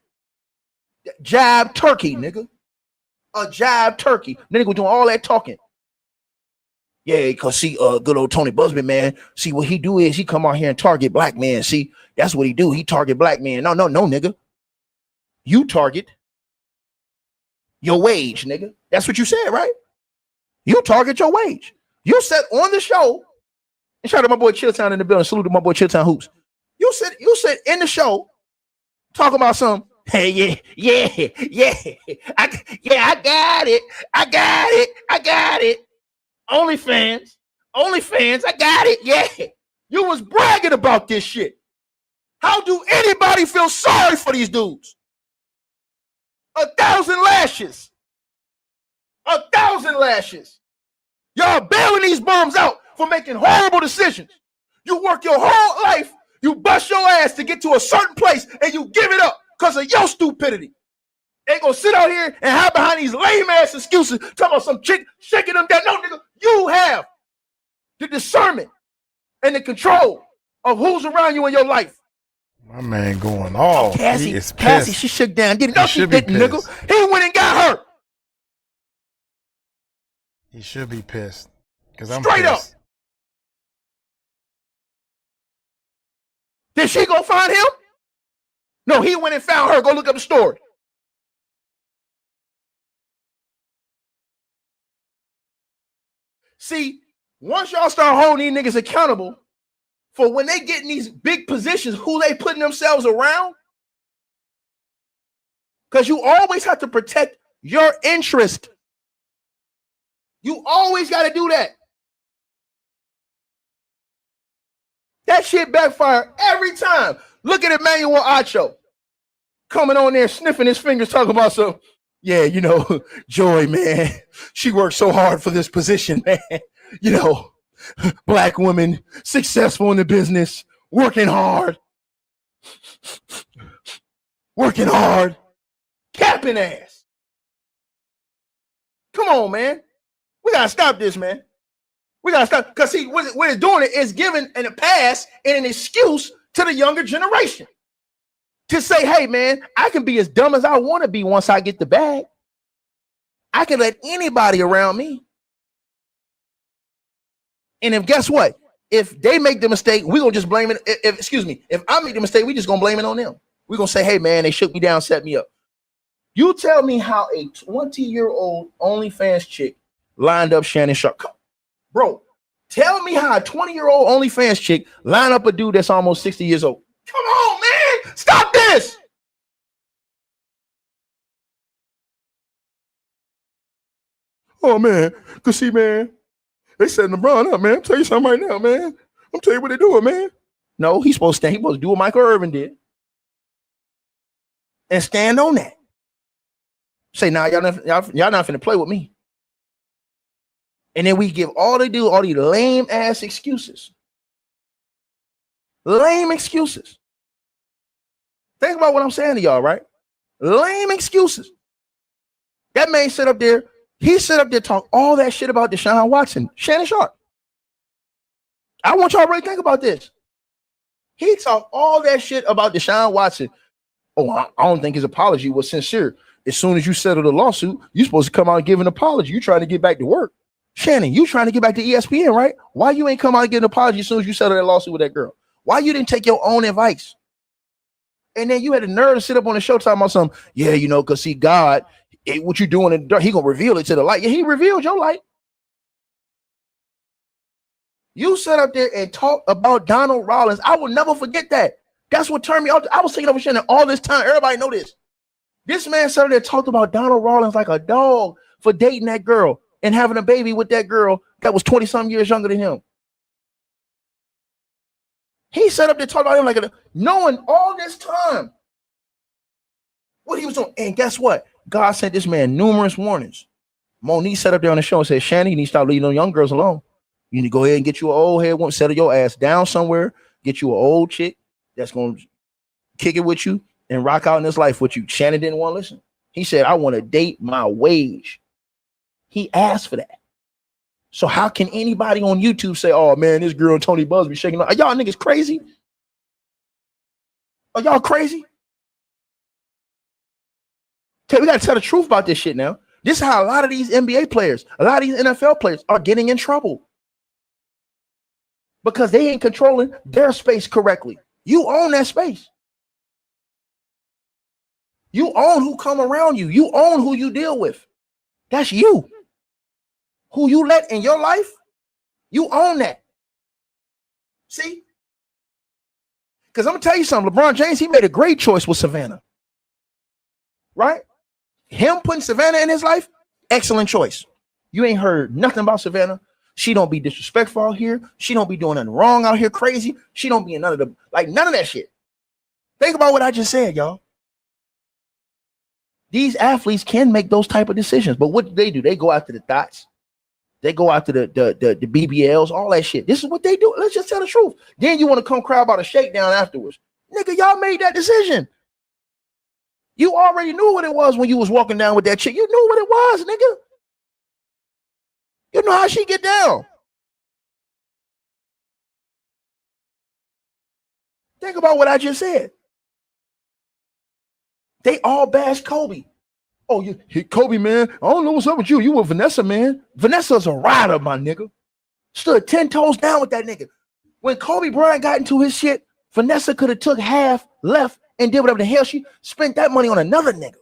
her? Jab turkey, nigga. A jab turkey. Nigga was doing all that talking. Yeah, because see, good old Tony Busby, man. See, what he do is he come out here and target black men. See, that's what he do. He target black men. No, nigga. You target your wage, nigga. That's what you said, right? You target your wage. You said on the show, and shout out to my boy Chilltown in the building. Salute to my boy Chilltown Hoops. You said in the show, talking about some, hey, I got it. OnlyFans. OnlyFans, I got it. Yeah. You was bragging about this shit. How do anybody feel sorry for these dudes? 1,000 lashes. 1,000 lashes. Y'all bailing these bums out for making horrible decisions. You work your whole life, you bust your ass to get to a certain place, and you give it up because of your stupidity. Ain't gonna sit out here and hide behind these lame ass excuses, talking about some chick shaking them down. No, nigga, you have the discernment and the control of who's around you in your life. My man going off. Cassie, He is pissed. Cassie, she shook down. Didn't know she didn't, nigga. He went and got her. He should be pissed. Because I'm straight pissed. up. Did she go find him? No, he went and found her. Go look up the story. See, once y'all start holding these niggas accountable for when they get in these big positions, who they putting themselves around, because you always have to protect your interest. You always got to do that. That shit backfire every time. Look at Emmanuel Acho coming on there sniffing his fingers, talking about some, yeah, you know, Joy, man, she worked so hard for this position, man. You know, black woman, successful in the business, working hard, capping ass. Come on, man. We got to stop this, man. We got to stop. Because see, what it's doing is giving a pass and an excuse to the younger generation to say, hey, man, I can be as dumb as I want to be once I get the bag. I can let anybody around me. And if guess what? If they make the mistake, we're going to just blame it. If I make the mistake, we just going to blame it on them. We're going to say, hey, man, they shook me down, set me up. You tell me how a 20-year-old OnlyFans chick lined up Shannon Sharp. Bro, tell me how a 20-year-old OnlyFans chick lined up a dude that's almost 60 years old. Come on, man. Stop this. Oh, man. Because see, man, they setting LeBron up, man. I'm tell you something right now, man. I'm tell you what they're doing, man. No, he's supposed to do what Michael Irvin did. And stand on that. Say, nah, y'all not finna play with me. And then we give all these lame ass excuses. Lame excuses. Think about what I'm saying to y'all, right? Lame excuses. That man sit up there. He sit up there talk all that shit about Deshaun Watson, Shannon Sharp. I want y'all to really think about this. He talked all that shit about Deshaun Watson. Oh, I don't think his apology was sincere. As soon as you settle the lawsuit, you're supposed to come out and give an apology. You trying to get back to work. Shannon, you trying to get back to ESPN, right? Why you ain't come out and get an apology as soon as you settle that lawsuit with that girl? Why you didn't take your own advice? And then you had the nerve to sit up on the show talking about something. Yeah, you know, because see, God, what you doing in the dark, he going to reveal it to the light. Yeah, he revealed your light. You sat up there and talked about Donald Rollins. I will never forget that. That's what turned me off. I was thinking over Shannon all this time. Everybody know this. This man sat there and talked about Donald Rollins like a dog for dating that girl and having a baby with that girl that was 20-some years younger than him. He sat up there talking about him like knowing all this time what he was doing. And guess what? God sent this man numerous warnings. Monique sat up there on the show and said, Shannon, you need to stop leaving those young girls alone. You need to go ahead and get you an old head woman, settle your ass down somewhere, get you an old chick that's going to kick it with you and rock out in this life with you. Shannon didn't want to listen. He said, I want to date my wage. He asked for that. So how can anybody on YouTube say, oh, man, this girl Tony Busby shaking up? Are y'all niggas crazy? Are y'all crazy? Okay, we got to tell the truth about this shit now. This is how a lot of these NBA players, a lot of these NFL players are getting in trouble. Because they ain't controlling their space correctly. You own that space. You own who come around you. You own who you deal with. That's you. Who you let in your life, you own that. See? Because I'm going to tell you something. LeBron James, he made a great choice with Savannah. Right? Him putting Savannah in his life, excellent choice. You ain't heard nothing about Savannah. She don't be disrespectful out here. She don't be doing nothing wrong out here crazy. She don't be in none of that shit. Think about what I just said, y'all. These athletes can make those type of decisions, but what do? They go after the thoughts. They go after the BBLs, all that shit. This is what they do. Let's just tell the truth. Then you want to come cry about a shakedown afterwards. Nigga, y'all made that decision. You already knew what it was when you was walking down with that chick. You knew what it was, nigga. You know how she get down. Think about what I just said. They all bash Kobe. Oh, you Kobe, man. I don't know what's up with you. You with Vanessa, man. Vanessa's a rider, my nigga. Stood 10 toes down with that nigga. When Kobe Bryant got into his shit, Vanessa could have took half, left, and did whatever the hell she spent that money on another nigga.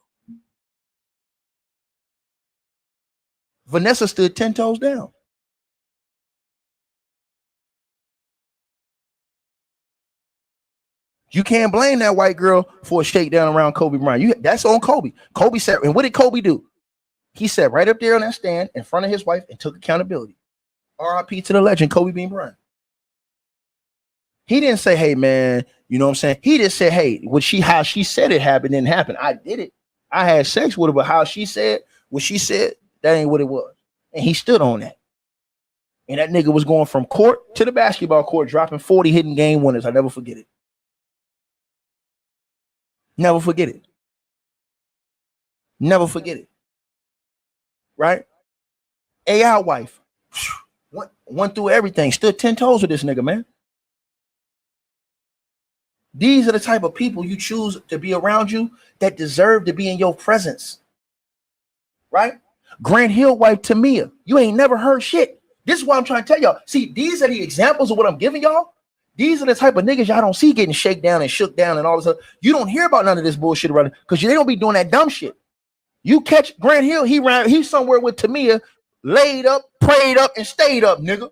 Vanessa stood 10 toes down. You can't blame that white girl for a shakedown around Kobe Bryant. That's on Kobe. Kobe said, and what did Kobe do? He sat right up there on that stand in front of his wife and took accountability. RIP to the legend, Kobe Bean Bryant. He didn't say, hey, man, you know what I'm saying? He just said, hey, how she said it happened didn't happen. I did it. I had sex with her, but how she said what she said, that ain't what it was. And he stood on that. And that nigga was going from court to the basketball court, dropping 40 hidden game winners. I never forget it. Never forget it. Never forget it. Right? AI wife. Went through everything. Stood 10 toes with this nigga, man. These are the type of people you choose to be around you that deserve to be in your presence. Right? Grant Hill wife Tamia. You ain't never heard shit. This is what I'm trying to tell y'all. See, these are the examples of what I'm giving y'all. These are the type of niggas y'all don't see getting shaken down and shook down and all this stuff. You don't hear about none of this bullshit around it because they don't be doing that dumb shit. You catch Grant Hill, he's somewhere with Tamia, laid up, prayed up, and stayed up, nigga.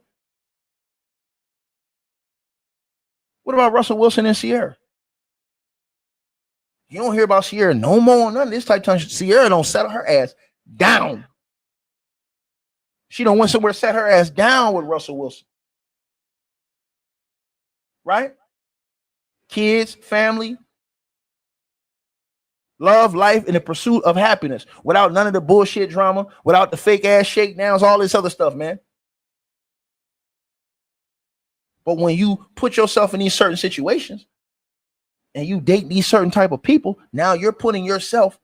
What about Russell Wilson and Sierra? You don't hear about Sierra no more on none of this type of time. Sierra don't settle her ass down. She don't went somewhere, set her ass down with Russell Wilson. Right? Kids, family, love, life, in the pursuit of happiness without none of the bullshit drama, without the fake ass shakedowns, all this other stuff, man. But when you put yourself in these certain situations and you date these certain type of people, now you're putting yourself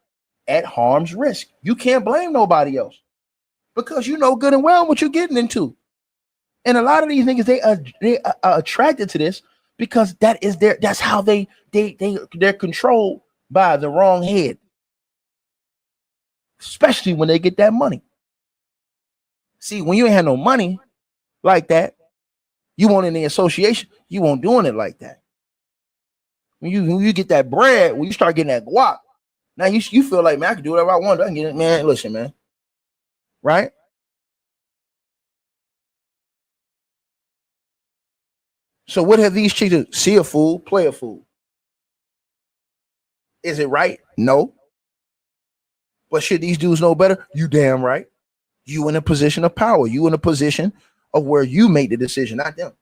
at harm's risk. You can't blame nobody else because you know good and well what you're getting into. And a lot of these niggas, they are attracted to this because that's how they're controlled by the wrong head. Especially when they get that money. See, when you ain't have no money like that, you want in the association, you won't doing it like that. When you get that bread, when you start getting that guap, now you feel like, man, I can do whatever I want. I can get it, man. Listen, man. Right? So what have these chicks do? See a fool, play a fool. Is it right? No. But should these dudes know better? You damn right. You in a position of power. You in a position of where you make the decision, not them.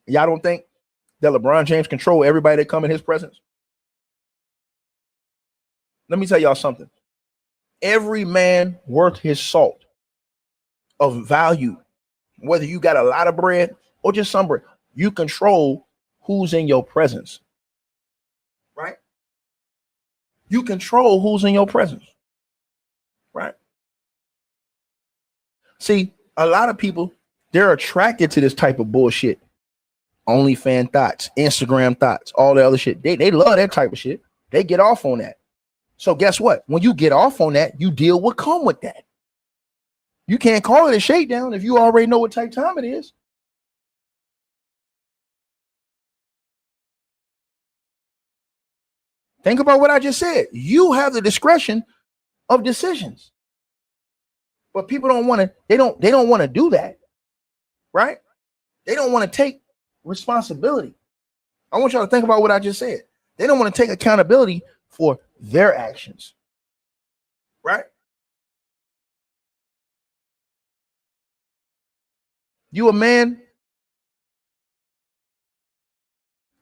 Y'all don't think that LeBron James control everybody that come in his presence? Let me tell y'all something. Every man worth his salt of value, whether you got a lot of bread or just some bread, you control who's in your presence. Right? You control who's in your presence. Right? See, a lot of people, they're attracted to this type of bullshit. OnlyFans thoughts, Instagram thoughts, all the other shit. They love that type of shit. They get off on that. So guess what? When you get off on that, you deal with come with that. You can't call it a shakedown if you already know what type of time it is. Think about what I just said. You have the discretion of decisions. But people don't want to, they don't want to do that. Right? They don't want to take responsibility. I want y'all to think about what I just said. They don't want to take accountability for their actions. right? You a man,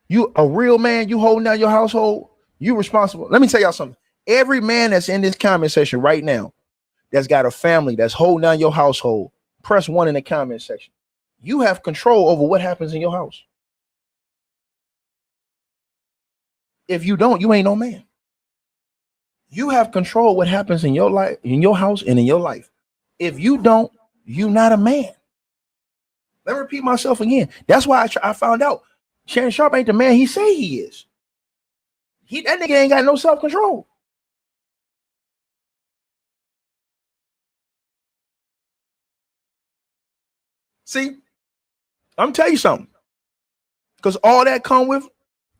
you a real man, you holding down your household, you responsible. Let me tell y'all something. Every man that's in this comment section right now, that's got a family, that's holding down your household, press 1 in the comment section. You have control over what happens in your house. If you don't, you ain't no man. You have control what happens in your life, in your house, and in your life. If you don't, you're not a man. Let me repeat myself again. That's why I found out Shannon Sharp ain't the man he say he is. That nigga ain't got no self-control. See, I'm telling you something. Because all that come with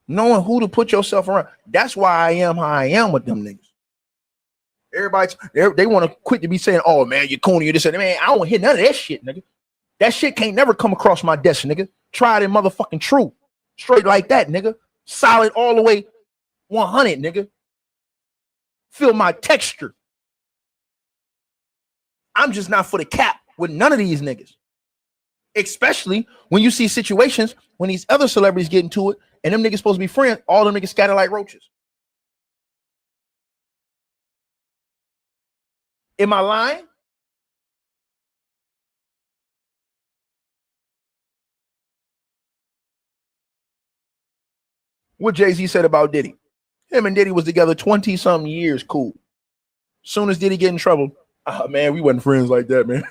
knowing who to put yourself around. That's why I am how I am with them niggas. Everybody, they want to quit to be saying, oh man, you're corny, you're this and that. Man, I don't hear none of that shit, nigga. That shit can't never come across my desk, nigga. Tried and motherfucking true. Straight like that, nigga. Solid all the way 100, nigga. Feel my texture. I'm just not for the cap with none of these niggas. Especially when you see situations when these other celebrities get into it and them niggas supposed to be friends, all them niggas scatter like roaches. Am I lying? What Jay-Z said about Diddy. Him and Diddy was together 20-something years, cool. Soon as Diddy get in trouble, man, we wasn't friends like that, man.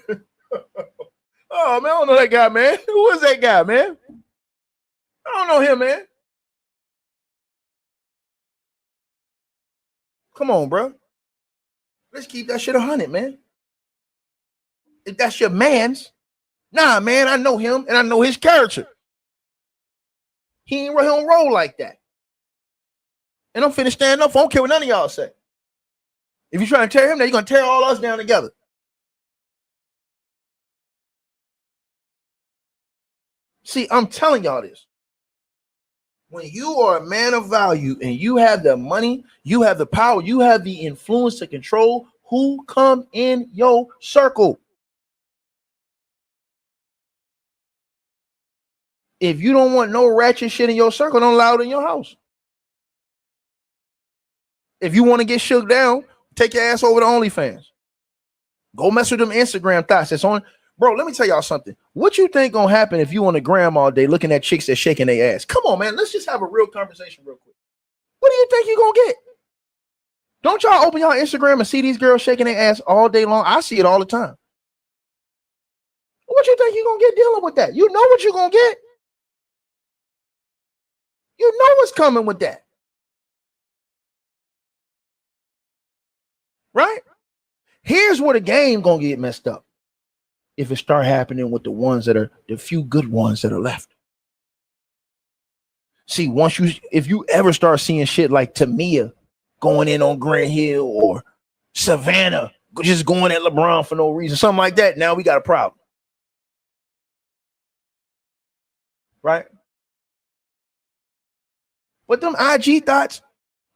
Oh, man, I don't know that guy, man. Who is that guy, man? I don't know him, man. Come on, bro. Let's keep that shit 100, man. If that's your man's, nah, man, I know him and I know his character. He don't roll like that. And I'm finna stand up. I don't care what none of y'all say. If you're trying to tear him down, you're gonna tear all us down together. See, I'm telling y'all this. When you are a man of value and you have the money, you have the power, you have the influence to control who come in your circle. If you don't want no ratchet shit in your circle, don't allow it in your house. If you want to get shook down, take your ass over to OnlyFans. Go mess with them Instagram thoughts. That's on. Bro, let me tell y'all something. What you think gonna happen if you on the gram all day looking at chicks that's shaking their ass? Come on, man. Let's just have a real conversation real quick. What do you think you gonna get? Don't y'all open y'all Instagram and see these girls shaking their ass all day long? I see it all the time. What you think you gonna get dealing with that? You know what you gonna get. You know what's coming with that. Right? Here's where the game gonna get messed up. If it start happening with the ones that are the few good ones that are left. See, if you ever start seeing shit like Tamia going in on Grant Hill or Savannah just going at LeBron for no reason, something like that, now we got a problem. Right? But them IG thoughts,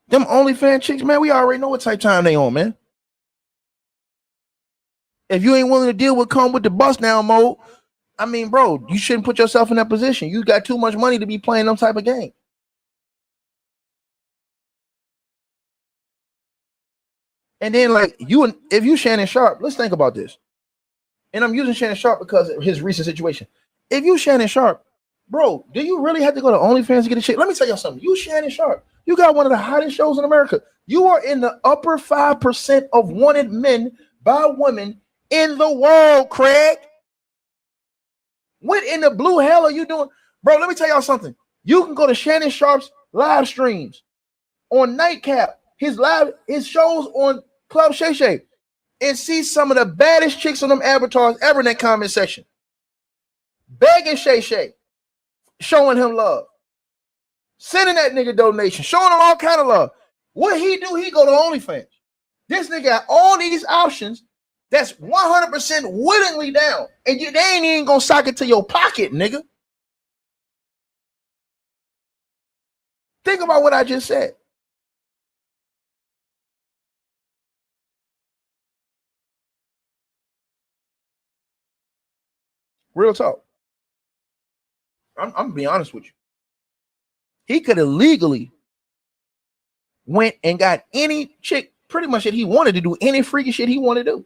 them OnlyFans chicks, man, we already know what type of time they on, man. If you ain't willing to deal with come with the bust down mode, I mean, bro, you shouldn't put yourself in that position. You got too much money to be playing them type of game. And then, like, if you Shannon Sharp, let's think about this. And I'm using Shannon Sharp because of his recent situation. If you Shannon Sharp, bro, do you really have to go to OnlyFans to get a shit? Let me tell you something. You Shannon Sharp, you got one of the hottest shows in America. You are in the upper 5% of wanted men by women in the world, Craig. What in the blue hell are you doing? Bro, let me tell y'all something. You can go to Shannon Sharp's live streams on Nightcap, his shows on Club Shay Shay, and see some of the baddest chicks on them avatars ever in that comment section. Begging Shay Shay, showing him love, sending that nigga donations, showing him all kind of love. What he do? He go to OnlyFans. This nigga got all these options that's 100% willingly down, and they ain't even gonna sock it to your pocket, nigga. Think about what I just said. Real talk. I'm being honest with you. He could have legally went and got any chick pretty much that he wanted to do, any freaky shit he wanted to do.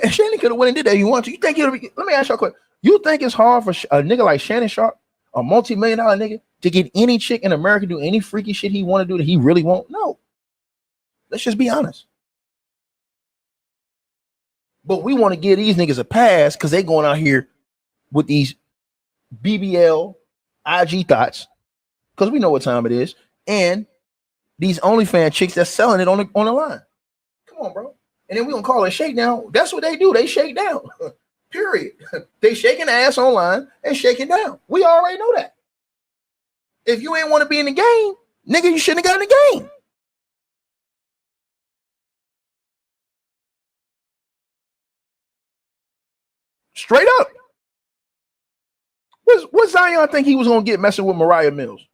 Shannon could have went and did that if he wanted to. You think let me ask you a question. You think it's hard for a nigga like Shannon Sharp, a multi-million-dollar nigga, to get any chick in America do any freaky shit he want to do that he really won't? No. Let's just be honest. But we want to give these niggas a pass because they going out here with these BBL IG thoughts, because we know what time it is, and these OnlyFans chicks that's selling it on the line. Come on, bro. And then we gonna call it shakedown. That's what they do. They shake down. Period. They shaking ass online and shaking down. We already know that. If you ain't want to be in the game, nigga, you shouldn't have got in the game. Straight up. What Zion think he was gonna get messing with Mariah Mills?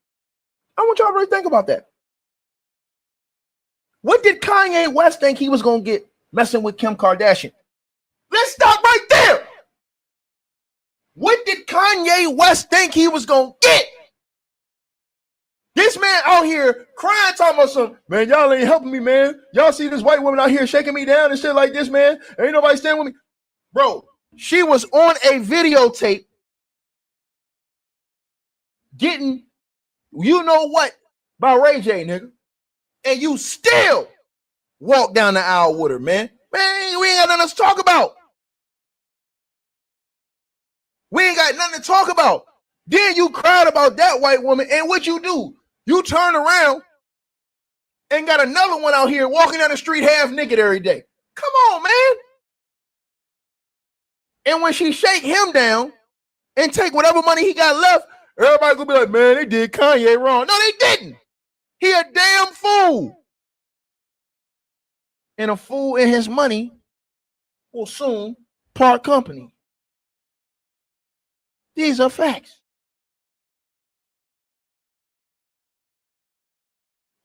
I want y'all to really think about that. What did Kanye West think he was gonna get messing with Kim Kardashian? Let's stop right there. What did Kanye West think he was gonna get? This man out here crying, talking about some, man, y'all ain't helping me, man. Y'all see this white woman out here shaking me down and shit like this, man. Ain't nobody standing with me. Bro, she was on a videotape getting, you know what, by Ray J, nigga. And you still walk down the aisle with her, man. Man, we ain't got nothing to talk about. We ain't got nothing to talk about. Then you cried about that white woman, and what you do? You turn around and got another one out here walking down the street half naked every day. Come on, man. And when she shake him down and take whatever money he got left, everybody gonna be like, man, they did Kanye wrong. No, they didn't. He a damn fool. And a fool and his money will soon part company. These are facts.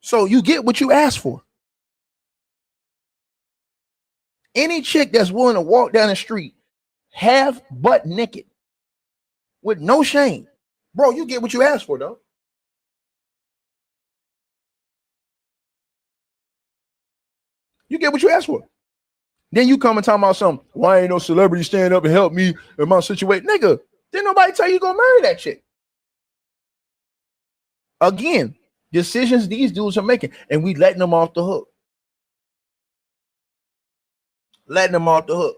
So you get what you asked for. Any chick that's willing to walk down the street half butt naked with no shame, bro, you get what you asked for, though. You get what you asked for. Then you come and talk about something. Why ain't no celebrity stand up and help me in my situation? Nigga, didn't nobody tell you gonna marry that chick. Again, decisions these dudes are making, and we letting them off the hook. Letting them off the hook.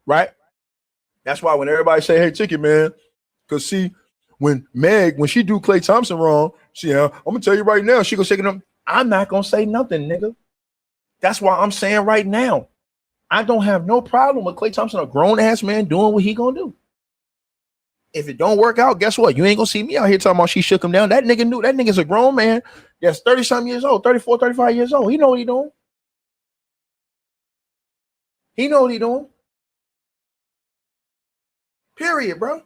Right? That's why when everybody say, hey, Ticket, man, because see, when she do Klay Thompson wrong, see, I'm gonna tell you right now, she gonna say them. I'm not gonna say nothing, nigga. That's why I'm saying right now, I don't have no problem with Klay Thompson, a grown ass man, doing what he gonna do. If it don't work out, guess what? You ain't gonna see me out here talking about she shook him down. That nigga knew. That nigga's a grown man that's 30-something years old, 34, 35 years old. He know what he doing. He know what he doing. Period, bro.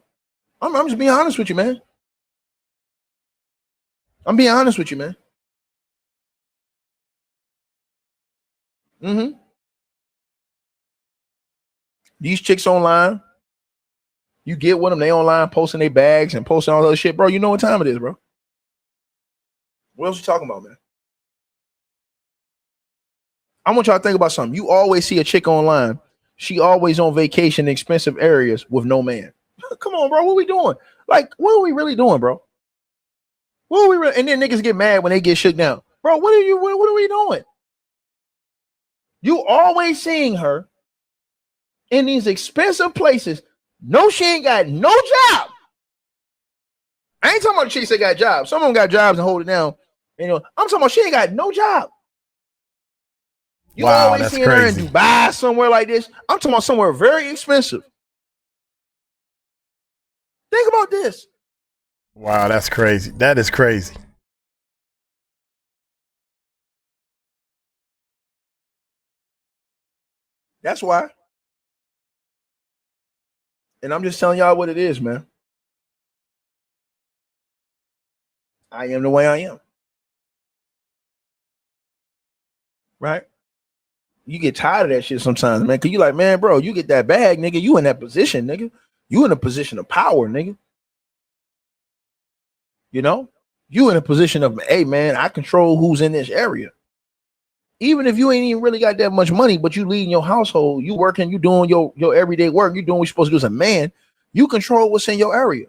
I'm just being honest with you, man. I'm being honest with you, man. Mm-hmm. These chicks online, you get with them, they online posting their bags and posting all that shit, bro. You know what time it is, bro. What else you talking about, man? I want y'all to think about something. You always see a chick online. She always on vacation in expensive areas with no man. Come on, bro. What we doing? Like, what are we really doing, bro? What are we really? And then niggas get mad when they get shook down. Bro, what are we doing? You always seeing her in these expensive places. No, she ain't got no job. I ain't talking about the chicks that got jobs. Some of them got jobs and hold it down. You know, I'm talking about she ain't got no job. You always seeing her in Dubai, somewhere like this. I'm talking about somewhere very expensive. Think about this. Wow, that's crazy. That is crazy. That's why. And I'm just telling y'all what it is, man. I am the way I am. right? You get tired of that shit sometimes, man. Cause you like, man, bro, you get that bag, nigga. You in that position, nigga. You in a position of power, nigga. You know, you in a position of, hey, man, I control who's in this area. Even if you ain't even really got that much money, but you leading your household, you working, you doing your everyday work, you doing what you're supposed to do as a man. You control what's in your area,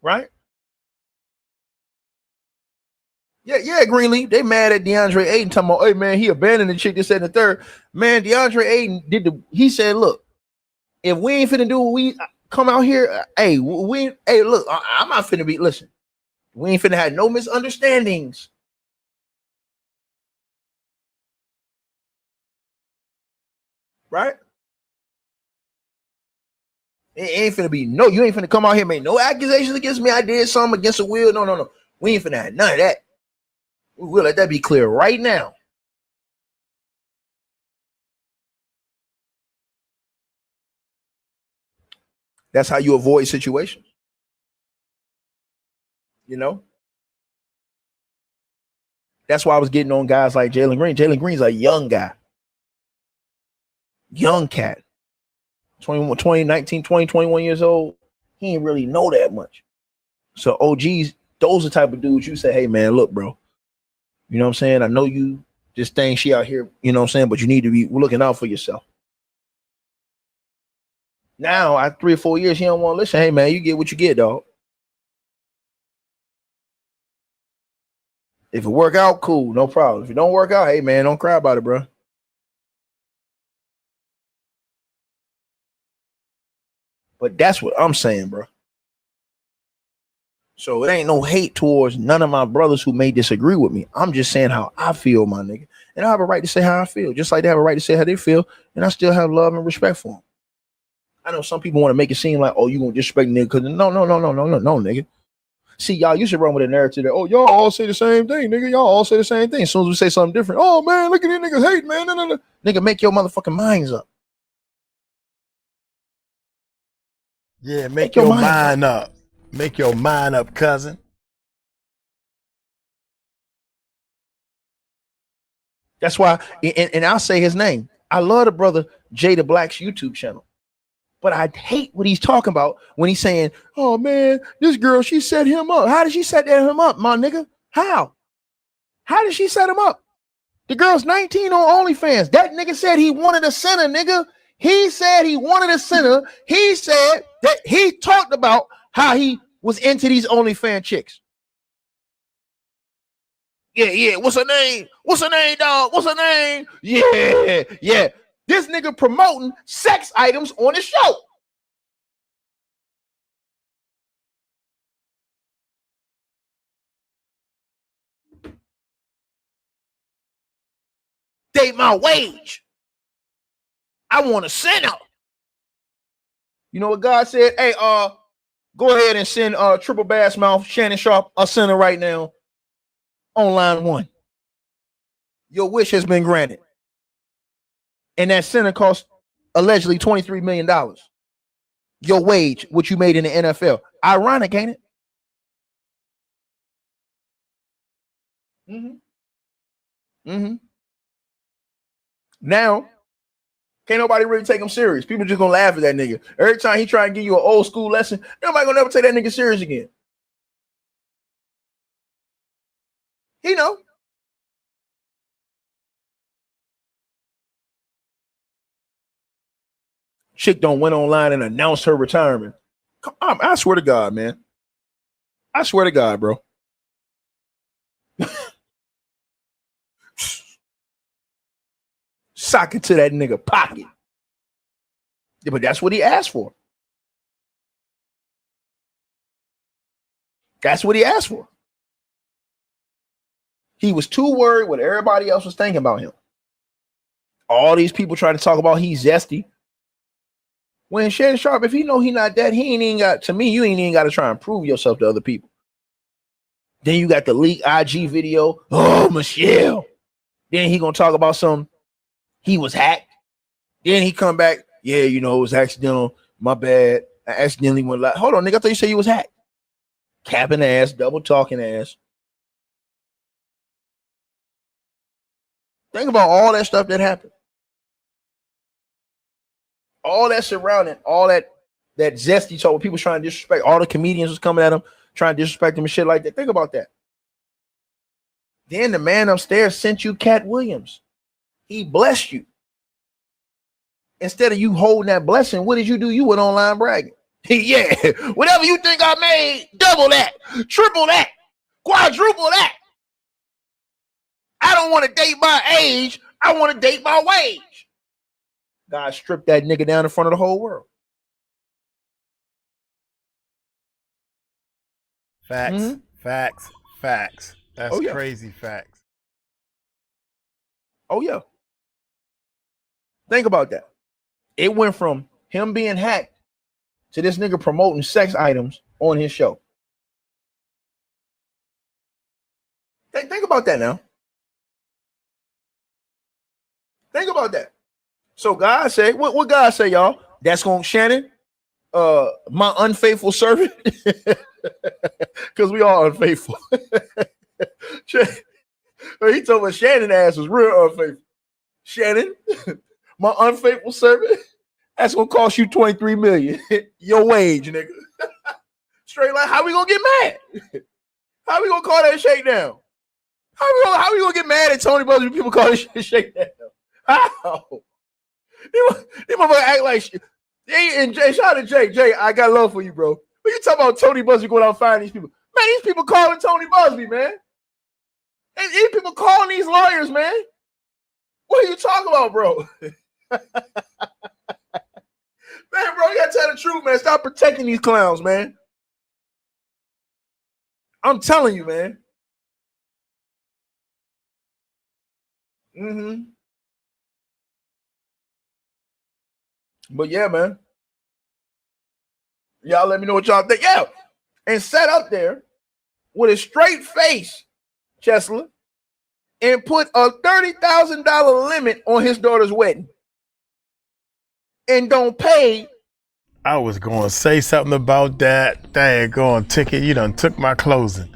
right? Yeah, Greenleaf. They mad at DeAndre Ayton talking about, hey man, he abandoned the chick, this, that, and the third. Man, DeAndre Ayton he said, look, if we ain't finna do what we come out here, look, I'm not finna be, listen, we ain't finna have no misunderstandings. Right? It ain't finna be you ain't finna come out here, make no accusations against me. I did something against the will. No. We ain't finna have none of that. We'll let that be clear right now. That's how you avoid situations. You know? That's why I was getting on guys like Jalen Green. Jalen Green's a young guy. Young cat. 21 years old. He ain't really know that much. So OGs, those are the type of dudes you say, hey man, look, bro. You know what I'm saying? I know you this thing she out here, you know what I'm saying, but you need to be looking out for yourself. Now, after 3 or 4 years, he don't want to listen. Hey man, you get what you get, dog. If it work out, cool, no problem. If it don't work out, hey man, don't cry about it, bro. But that's what I'm saying, bro. So it ain't no hate towards none of my brothers who may disagree with me. I'm just saying how I feel, my nigga. And I have a right to say how I feel, just like they have a right to say how they feel. And I still have love and respect for them. I know some people want to make it seem like, oh, you gonna disrespect nigga because no, nigga. See, y'all used to run with a narrative that, oh, y'all all say the same thing, nigga. Y'all all say the same thing. As soon as we say something different, oh man, look at these niggas hate, man. No. Nigga, make your motherfucking minds up. Yeah, make your mind up. Make your mind up, cousin. That's why, and I'll say his name. I love the brother Jay the Black's YouTube channel. But I hate what he's talking about when he's saying, oh man, this girl, she set him up. How did she set him up, my nigga? How? How did she set him up? The girl's 19 on OnlyFans. That nigga said he wanted a center, nigga. He said he wanted a center. He said that he talked about how he was into these OnlyFans chicks. Yeah. What's her name? What's her name, dog? What's her name? Yeah. This nigga promoting sex items on his show. Date my wage. I want a center. You know what God said? Hey, go ahead and send Triple Bass Mouth, Shannon Sharp, a center right now on line 1. Your wish has been granted. And that center cost allegedly $23 million. Your wage, what you made in the NFL. Ironic, ain't it? Now, can't nobody really take him serious. People just gonna laugh at that nigga. Every time he try and give you an old school lesson, nobody gonna never take that nigga serious again. He know. Chick don't went online and announced her retirement. I swear to God, man. I swear to God, bro. Sock it to that nigga pocket. Yeah, but that's what he asked for. That's what he asked for. He was too worried what everybody else was thinking about him. All these people trying to talk about he's zesty. When Shannon Sharp, if he know he not that, he ain't even got, to me, you ain't even got to try and prove yourself to other people. Then you got the leak IG video. Oh, Michelle. Then he gonna talk about he was hacked. Then he come back. Yeah, you know, it was accidental. My bad. I accidentally went live. Hold on, nigga. I thought you said you was hacked. Capping ass, double talking ass. Think about all that stuff that happened. All that surrounding, all that zesty talk, people trying to disrespect, all the comedians was coming at him, trying to disrespect him and shit like that. Think about that. Then the man upstairs sent you Cat Williams. He blessed you. Instead of you holding that blessing, what did you do? You went online bragging. Yeah, whatever you think I made, double that, triple that, quadruple that. I don't want to date my age. I want to date my wage. God stripped that nigga down in front of the whole world. Facts, facts, facts. That's crazy facts. Oh, yeah. Think about that. It went from him being hacked to this nigga promoting sex items on his show. Think about that now. Think about that. So God said, what God say, y'all? That's going to Shannon, my unfaithful servant. Because we all unfaithful. He told me Shannon ass was real unfaithful. Shannon, my unfaithful servant, that's gonna cost you $23 million. Your wage, nigga. Straight like, how we gonna get mad? How we gonna call that shakedown? How we gonna get mad at Tony Buzz when people call this shit shakedown? How? They motherfucker act like shit. And Jay, shout out to Jay. Jay, I got love for you, bro. When you talk about Tony Busby going out and finding these people, man, these people calling Tony Busby, man. And these people calling these lawyers, man. What are you talking about, bro? Man, bro, you gotta tell the truth, man. Stop protecting these clowns, man. I'm telling you, man. But yeah, man. Y'all let me know what y'all think. Yeah. And sat up there with a straight face, Chesler, and put a $30,000 limit on his daughter's wedding. And don't pay. I was going to say something about that. Dang, going ticket. You done took my closing.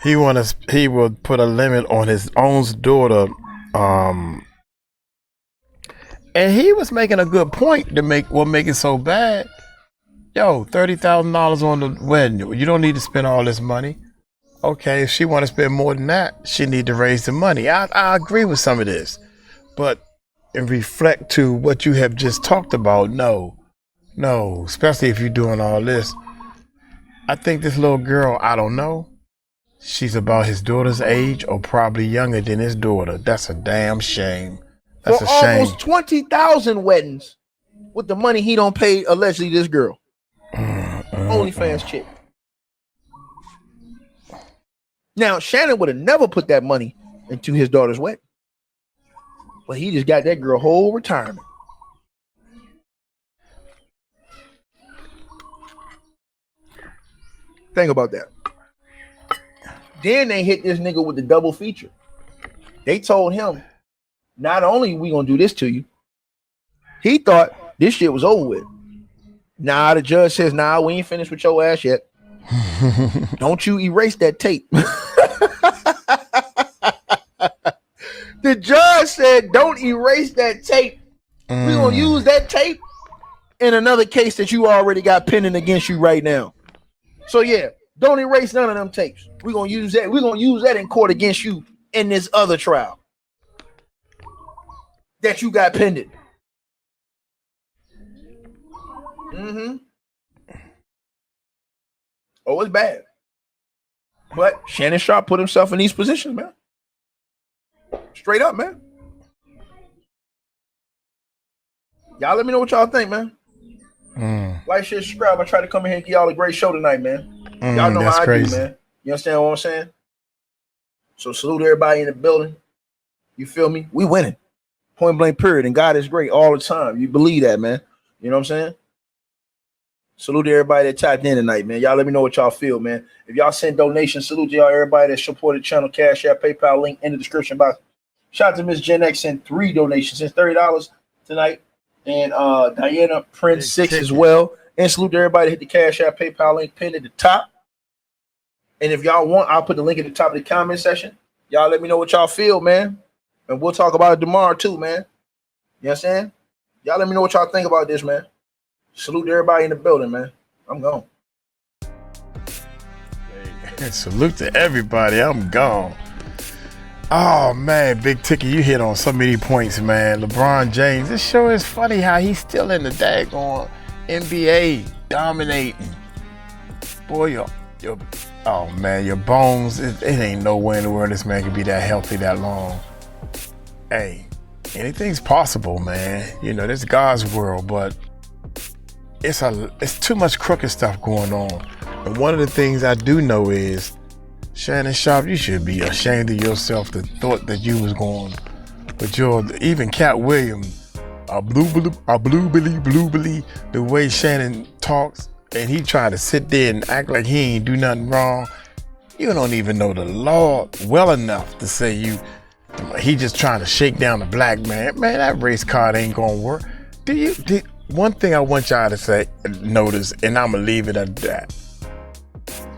He would put a limit on his own daughter. And he was making a good point to make it so bad. Yo, $30,000 on the wedding. You don't need to spend all this money. Okay, if she want to spend more than that, she need to raise the money. I agree with some of this. But and reflect to what you have just talked about, no, especially if you're doing all this. I think this little girl, I don't know, she's about his daughter's age or probably younger than his daughter. That's a damn shame. That's for a shame. Almost 20,000 weddings with the money he don't pay allegedly this girl. OnlyFans chick. Now, Shannon would have never put that money into his daughter's wedding. But he just got that girl whole retirement. Think about that. Then they hit this nigga with the double feature. They told him, not only we gonna do this to you, he thought this shit was over with. Nah, the judge says, nah, we ain't finished with your ass yet. Don't you erase that tape. The judge said, don't erase that tape. We're going to use that tape in another case that you already got pending against you right now. So, yeah, don't erase none of them tapes. We're going to use that. We're going to use that in court against you in this other trial that you got pending. Oh, it's bad. But Shannon Sharp put himself in these positions, man. Straight up, man. Y'all let me know what y'all think, man. Like, share, subscribe. I try to come in here and give y'all a great show tonight, man. Y'all know how I do, man. You understand what I'm saying? So salute everybody in the building. You feel me? We winning. Point blank period. And God is great all the time. You believe that, man. You know what I'm saying? Salute to everybody that tapped in tonight, man. Y'all let me know what y'all feel, man. If y'all send donations, salute to y'all, everybody that supported the channel. Cash App, PayPal link in the description box. Shout out to Miss Gen X, sent 3 donations, since $30 tonight. And Diana Prince 6 as well. And salute to everybody that hit the Cash App, PayPal link pinned at the top. And if y'all want, I'll put the link at the top of the comment section. Y'all let me know what y'all feel, man. And we'll talk about it tomorrow too, man. You know what I'm saying? Y'all let me know what y'all think about this, man. Salute to everybody in the building, man. I'm gone. Hey, salute to everybody. I'm gone. Oh man, Big Ticket, you hit on so many points, man. LeBron James. This show is funny how he's still in the daggone NBA dominating. Boy, your oh man, your bones, it ain't nowhere in the world this man can be that healthy that long. Hey, anything's possible, man. You know, this is God's world, but it's too much crooked stuff going on. And one of the things I do know is, Shannon Sharp, you should be ashamed of yourself, the thought that you was going with even Cat Williams, blue billy, the way Shannon talks, and he tried to sit there and act like he ain't do nothing wrong. You don't even know the law well enough to say he just trying to shake down a black man. Man, that race card ain't gonna work. One thing I want y'all to notice, and I'm gonna leave it at that.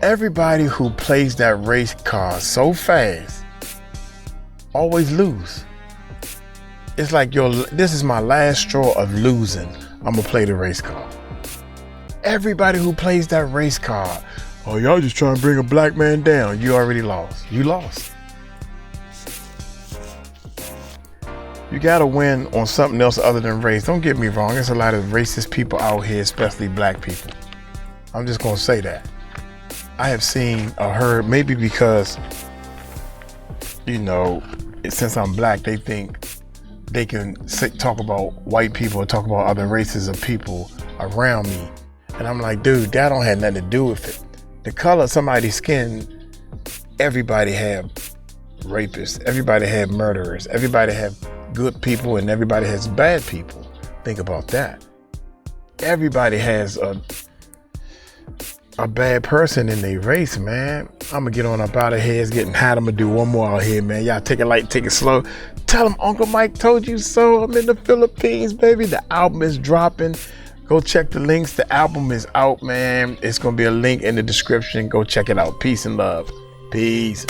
Everybody who plays that race card so fast always lose. It's like, this is my last straw of losing. I'm gonna play the race card. Everybody who plays that race card, oh, y'all just trying to bring a black man down. You already lost. You lost. You gotta win on something else other than race. Don't get me wrong. There's a lot of racist people out here, especially black people. I'm just gonna say that. I have seen or heard, maybe because, since I'm black, they think they can talk about white people or talk about other races of people around me. And I'm like, dude, that don't have nothing to do with it. The color of somebody's skin, everybody have rapists, everybody have murderers, everybody have good people, and everybody has bad people. Think about that. Everybody has a bad person in their race, man. I'm gonna get on up out of here. It's getting hot. I'm gonna do one more out here, man. Y'all take it light, take it slow. Tell them Uncle Mike told you so. I'm in the Philippines, baby. The album is dropping. Go check the links. The album is out, man. It's gonna be a link in the description. Go check it out. Peace and love. Peace.